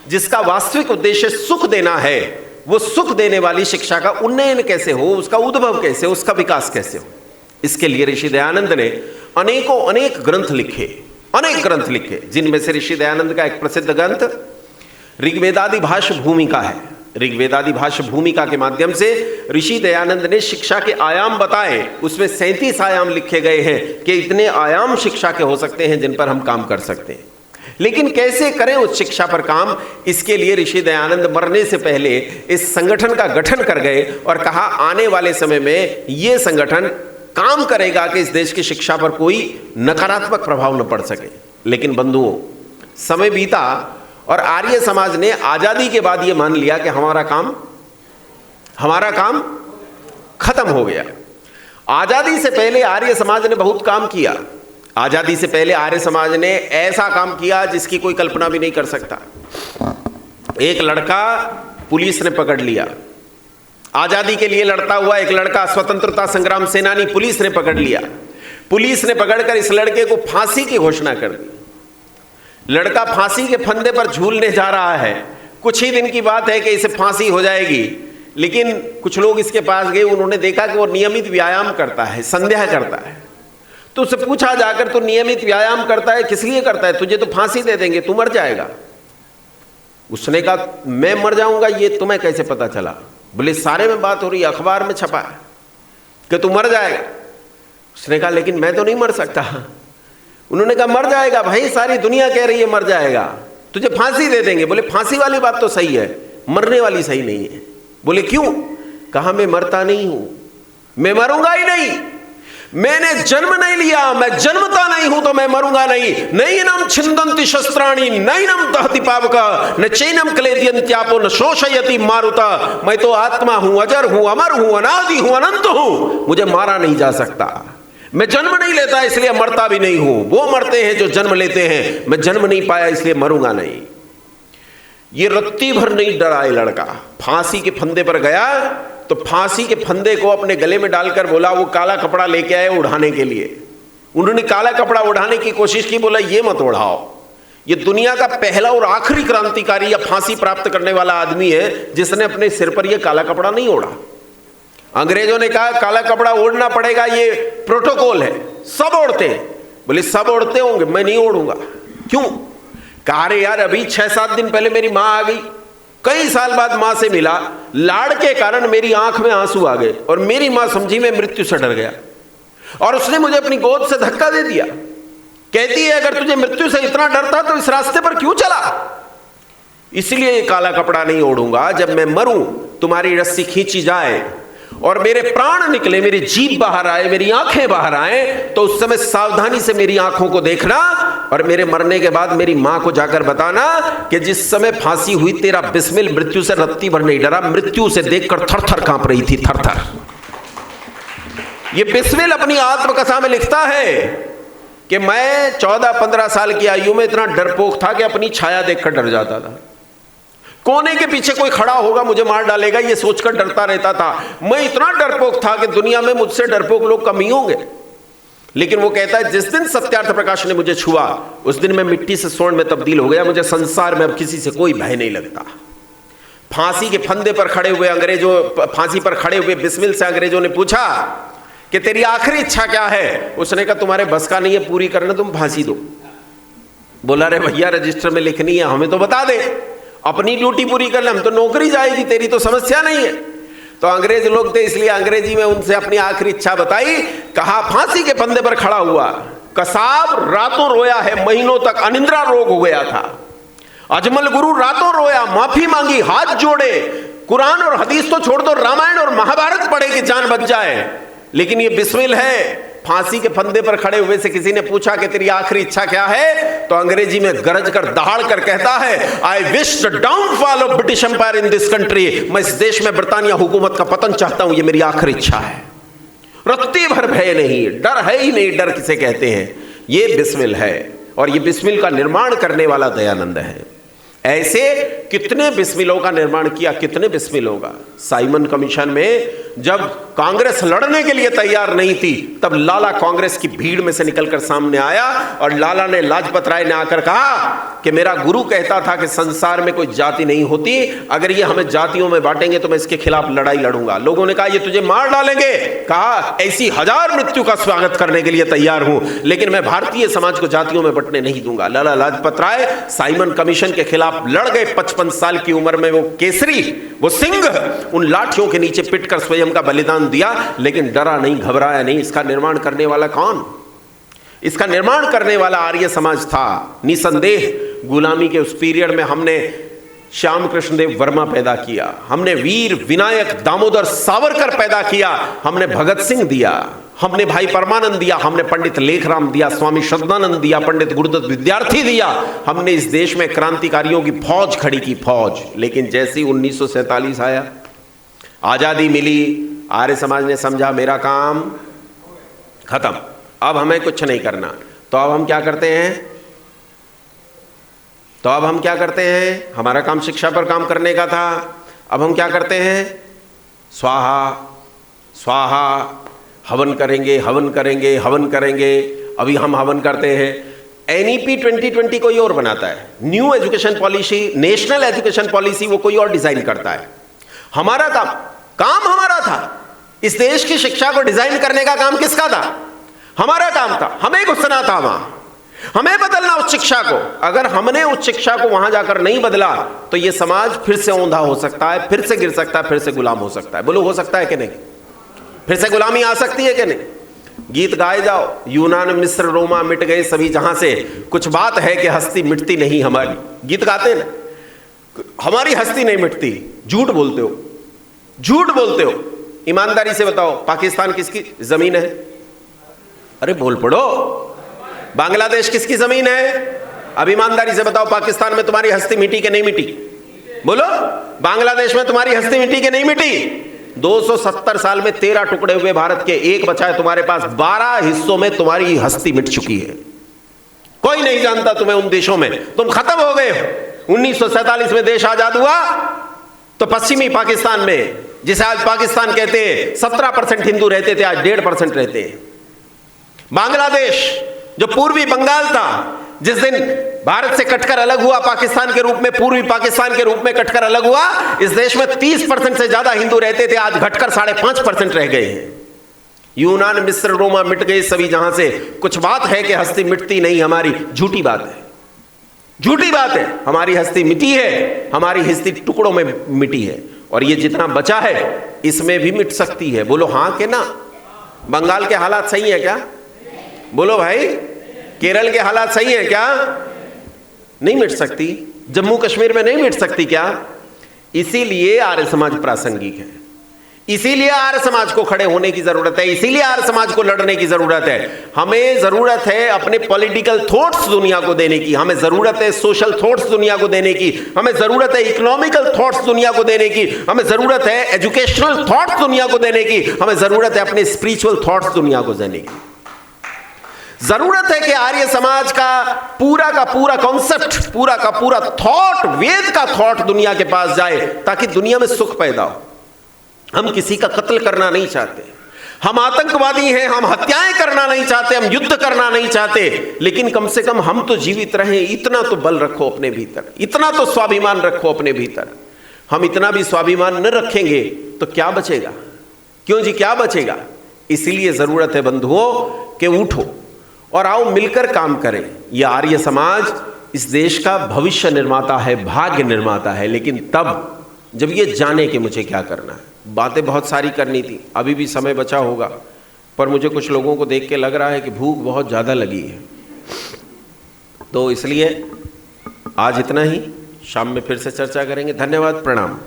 जिसका वास्तविक उद्देश्य सुख देना है, वो सुख देने वाली शिक्षा का उन्नयन कैसे हो, उसका उद्भव कैसे, उसका विकास कैसे हो। इसके लिए ऋषि दयानंद ने अनेक ग्रंथ लिखे, जिनमें से ऋषि दयानंद का एक प्रसिद्ध ग्रंथ ऋग्वेदादि भाष्य भूमिका है। ऋग्वेदादि भाष्य भूमिका के माध्यम से ऋषि दयानंद ने शिक्षा के आयाम बताए। उसमें 37 आयाम लिखे गए हैं कि इतने आयाम शिक्षा के हो सकते हैं जिन पर हम काम कर सकते हैं। लेकिन कैसे करें उस शिक्षा पर काम, इसके लिए ऋषि दयानंद मरने से पहले इस संगठन का गठन कर गए और कहा आने वाले समय में ये संगठन काम करेगा कि इस देश की शिक्षा पर कोई नकारात्मक प्रभाव न पड़ सके। लेकिन बंधुओं, समय बीता और आर्य समाज ने आजादी के बाद यह मान लिया कि हमारा काम खत्म हो गया। आजादी से पहले आर्य समाज ने बहुत काम किया। आजादी से पहले आर्य समाज ने ऐसा काम किया जिसकी कोई कल्पना भी नहीं कर सकता। एक लड़का पुलिस ने पकड़ लिया, आजादी के लिए लड़ता हुआ एक लड़का, स्वतंत्रता संग्राम सेनानी, पुलिस ने पकड़ लिया। पुलिस ने पकड़कर इस लड़के को फांसी की घोषणा कर दी। लड़का फांसी के फंदे पर झूलने जा रहा है। कुछ ही दिन की बात है कि इसे फांसी हो जाएगी। लेकिन कुछ लोग इसके पास गए, उन्होंने देखा कि वो नियमित व्यायाम करता है, संध्या करता है। तो उससे पूछा जाकर, तो नियमित व्यायाम करता है, किस लिए करता है? तुझे तो फांसी दे देंगे, तू मर जाएगा। उसने कहा मैं मर जाऊंगा, ये तुम्हें कैसे पता चला? बोले सारे में बात हो रही है, अखबार में छपा है कि तू मर जाएगा। उसने कहा लेकिन मैं तो नहीं मर सकता। उन्होंने कहा मर जाएगा भाई, सारी दुनिया कह रही है मर जाएगा, तुझे फांसी दे देंगे। बोले फांसी वाली बात तो सही है, मरने वाली सही नहीं है। बोले क्यों? कहा मैं मरता नहीं हूं, मैं मरूंगा ही नहीं। मैंने जन्म नहीं लिया, मैं जन्मता नहीं हूं तो मैं मरूंगा नहीं। नैनम छिंदन्ति शस्त्राणि नैनम दहति पावक न चैनम क्लेदयन्त्यापो न शोषयति मारुता। मैं तो आत्मा हूं, अजर हूं, अमर हूं, अनादि हूं, अनंत हूं, मुझे मारा नहीं जा सकता। मैं जन्म नहीं लेता इसलिए मरता भी नहीं हूं। वो मरते हैं जो जन्म लेते हैं, मैं जन्म नहीं पाया इसलिए मरूंगा नहीं। ये रत्ती भर नहीं डरा। लड़का फांसी के फंदे पर गया तो फांसी के फंदे को अपने गले में डालकर बोला, वो काला कपड़ा लेके आए उड़ाने के लिए। उन्होंने काला कपड़ा उड़ाने की कोशिश की, बोला ये मत उड़ाओ। ये दुनिया का पहला और आखिरी क्रांतिकारी या फांसी प्राप्त करने वाला आदमी है जिसने अपने सिर पर यह काला कपड़ा नहीं ओढ़ा। अंग्रेजों ने कहा काला कपड़ा ओढ़ना पड़ेगा, ये प्रोटोकॉल है, सब ओढ़ते हैं। बोले सब ओढ़ते होंगे, मैं नहीं ओढ़ूंगा। क्यों? कहा रे यार, अभी 6-7 दिन पहले मेरी माँ आ गई, कई साल बाद माँ से मिला, लाड़ के कारण मेरी आंख में आंसू आ गए और मेरी माँ समझी मैं मृत्यु से डर गया और उसने मुझे अपनी गोद से धक्का दे दिया। कहती है अगर तुझे मृत्यु से इतना डर था तो इस रास्ते पर क्यों चला? इसलिए ये काला कपड़ा नहीं ओढ़ूंगा। जब मैं मरूं, तुम्हारी रस्सी खींची जाए और मेरे प्राण निकले, मेरी जीभ बाहर आए, मेरी आंखें बाहर आए, तो उस समय सावधानी से मेरी आंखों को देखना और मेरे मरने के बाद मेरी मां को जाकर बताना कि जिस समय फांसी हुई तेरा बिस्मिल मृत्यु से रत्ती भर नहीं डरा, मृत्यु से देखकर थर थर कांप रही थी, थर थर। ये बिस्मिल अपनी आत्मकथा में लिखता है कि मैं 14-15 साल की आयु में इतना डरपोक था कि अपनी छाया देखकर डर जाता था। कोने के पीछे कोई खड़ा होगा मुझे मार डालेगा ये सोचकर डरता रहता था। मैं इतना डरपोक था कि दुनिया में मुझसे डरपोक लोग कम ही होंगे। लेकिन वो कहता है जिस दिन सत्यार्थ प्रकाश ने मुझे छुआ उस दिन मैं मिट्टी से स्वर्ण में तब्दील हो गया। मुझे संसार में अब किसी से कोई भय नहीं लगता। फांसी के फंदे पर खड़े हुए अंग्रेजों, फांसी पर खड़े हुए बिस्मिल से अंग्रेजों ने पूछा कि तेरी आखिरी इच्छा क्या है? उसने कहा तुम्हारे बस का नहीं है पूरी करना, तुम फांसी दो। बोला रे भैया रजिस्टर में लिखनी है, हमें तो बता दे, अपनी ड्यूटी पूरी कर ले, हम तो नौकरी जाएगी, तेरी तो समस्या नहीं है। तो अंग्रेज लोग थे इसलिए अंग्रेजी में उनसे अपनी आखिरी इच्छा बताई। कहा फांसी के फंदे पर खड़ा हुआ कसाब रातों रोया है, महीनों तक अनिद्रा रोग हो गया था। अजमल गुरु रातों रोया, माफी मांगी, हाथ जोड़े, कुरान और हदीस तो छोड़ दो, रामायण और महाभारत पढ़े कि जान बच जाए। लेकिन ये बिस्मिल है, फांसी के फंदे पर खड़े हुए से किसी ने पूछा कि तेरी आखिरी इच्छा क्या है? तो अंग्रेजी में गरज कर दहाड़ कर कहता है I wish the downfall of British empire in this country. मैं इस देश में ब्रिटानिया हुकूमत का पतन चाहता हूं, ये मेरी आखिरी इच्छा है। रत्ती भर भय नहीं, डर है ही नहीं। डर किसे कहते हैं? ये बिस्मिल है। और ये बिस्मिल का निर्माण करने वाला दयानंद है। ऐसे कितने बिस्मिलों का निर्माण किया, कितने बिस्मिलों का। साइमन कमीशन में जब कांग्रेस लड़ने के लिए तैयार नहीं थी तब लाला कांग्रेस की भीड़ में से निकलकर सामने आया और लाला ने, लाजपत राय ने आकर कहा कि मेरा गुरु कहता था कि संसार में कोई जाति नहीं होती, अगर ये हमें जातियों में बांटेंगे तो मैं इसके खिलाफ लड़ाई लड़ूंगा। लोगों ने कहा ये तुझे मार डालेंगे। कहा ऐसी 1000 मृत्यु का स्वागत करने के लिए तैयार हूं, लेकिन मैं भारतीय समाज को जातियों में बंटने नहीं दूंगा। लाला लाजपत राय साइमन कमीशन के खिलाफ लड़ गए। 55 साल की उम्र में वो केसरी, वो सिंह, उन लाठियों के नीचे पिटकर स्वयं का बलिदान दिया, लेकिन डरा नहीं, घबराया नहीं। इसका निर्माण करने वाला कौन? इसका निर्माण करने वाला आर्य समाज था। निसंदेह गुलामी के उस पीरियड में हमने श्याम कृष्ण देव वर्मा पैदा किया, हमने वीर विनायक दामोदर सावरकर पैदा किया, हमने भगत सिंह दिया, हमने भाई परमानंद दिया, हमने पंडित लेखराम दिया, स्वामी श्रद्धानंद दिया, पंडित गुरुदत्त विद्यार्थी दिया। हमने इस देश में क्रांतिकारियों की फौज खड़ी की, फौज। लेकिन जैसे ही 1947 आया, आजादी मिली, आर्य समाज ने समझा मेरा काम खत्म, अब हमें कुछ नहीं करना। तो अब हम क्या करते हैं? हमारा काम शिक्षा पर काम करने का था। अब हम क्या करते हैं? स्वाहा स्वाहा, हवन करेंगे, हवन करेंगे, हवन करेंगे। अभी हम हवन करते हैं। एनईपी 2020 कोई और बनाता है, new education policy, national education policy वो कोई और डिजाइन करता है। हमारा काम हमारा था। इस देश की शिक्षा को डिजाइन करने का काम किसका था? हमारा काम था। हमें घुसना था वहां, हमें बदलना उस शिक्षा को। अगर हमने उस शिक्षा को वहां जाकर नहीं बदला तो यह समाज फिर से औंधा हो सकता है, फिर से गिर सकता है, फिर से गुलाम हो सकता है। बोलो हो सकता है कि नहीं? फिर से गुलामी आ सकती है कि नहीं? गीत गाए जाओ, यूनान मिस्र रोमा मिट गए सभी जहां से, कुछ बात है कि हस्ती मिटती नहीं हमारी। गीत गाते हैं ना, हमारी हस्ती नहीं मिटती। झूठ बोलते हो, झूठ बोलते हो। ईमानदारी से बताओ पाकिस्तान किसकी जमीन है? अरे बोल पड़ो। बांग्लादेश किसकी जमीन है? अब ईमानदारी से बताओ पाकिस्तान में तुम्हारी हस्ती मिटी कि नहीं मिटी? बोलो। बांग्लादेश में तुम्हारी हस्ती मिटी कि नहीं मिटी? 270 साल में 13 टुकड़े हुए भारत के, एक बचा है तुम्हारे पास। 12 हिस्सों में तुम्हारी हस्ती मिट चुकी है। कोई नहीं जानता तुम्हें उन देशों में, तुम खत्म हो गए हो। 1947 में देश आजाद हुआ तो पश्चिमी पाकिस्तान में, जिसे आज पाकिस्तान कहते हैं, 17% हिंदू रहते थे, आज 1.5% रहते हैं। बांग्लादेश जो पूर्वी बंगाल था, जिस दिन भारत से कटकर अलग हुआ पाकिस्तान के रूप में, पूर्वी पाकिस्तान के रूप में कटकर अलग हुआ, इस देश में 30% से ज्यादा हिंदू रहते थे, आज घटकर 5.5% रह गए हैं। यूनान मिस्र रोमा मिट गए सभी जहां से, कुछ बात है कि हस्ती मिटती नहीं हमारी। झूठी बात है, झूठी बात है। हमारी हस्ती मिटी है, हमारी हस्ती टुकड़ों में मिटी है, और ये जितना बचा है इसमें भी मिट सकती है। बोलो हां कि ना? बंगाल के हालात सही है क्या? बोलो भाई, केरल के हालात सही है क्या? नहीं मिट सकती। जम्मू कश्मीर में नहीं मिट सकती क्या? इसीलिए आर्य समाज प्रासंगिक है, इसीलिए आर्य समाज को खड़े होने की जरूरत है, इसीलिए आर्य समाज को लड़ने की जरूरत है। हमें जरूरत है अपने पॉलिटिकल थॉट्स दुनिया को देने की, हमें जरूरत है सोशल थॉट्स दुनिया को देने की, हमें जरूरत है इकोनॉमिकल थॉट्स दुनिया को देने की, हमें जरूरत है एजुकेशनल थॉट्स दुनिया को देने की, हमें जरूरत है अपने स्पिरिचुअल थॉट्स दुनिया को देने की। जरूरत है कि आर्य समाज का पूरा कॉन्सेप्ट, पूरा का पूरा थॉट, वेद का थॉट दुनिया के पास जाए, ताकि दुनिया में सुख पैदा हो। हम किसी का कत्ल करना नहीं चाहते, हम आतंकवादी हैं, हम हत्याएं करना नहीं चाहते, हम युद्ध करना नहीं चाहते, लेकिन कम से कम हम तो जीवित रहें, इतना तो बल रखो अपने भीतर, इतना तो स्वाभिमान रखो अपने भीतर। हम इतना भी स्वाभिमान न रखेंगे तो क्या बचेगा? क्यों जी, क्या बचेगा? इसीलिए जरूरत है बंधुओं कि उठो और आओ मिलकर काम करें। यह आर्य समाज इस देश का भविष्य निर्माता है, भाग्य निर्माता है, लेकिन तब जब ये जाने कि मुझे क्या करना है। बातें बहुत सारी करनी थी, अभी भी समय बचा होगा, पर मुझे कुछ लोगों को देख के लग रहा है कि भूख बहुत ज़्यादा लगी है, तो इसलिए आज इतना ही। शाम में फिर से चर्चा करेंगे। धन्यवाद, प्रणाम।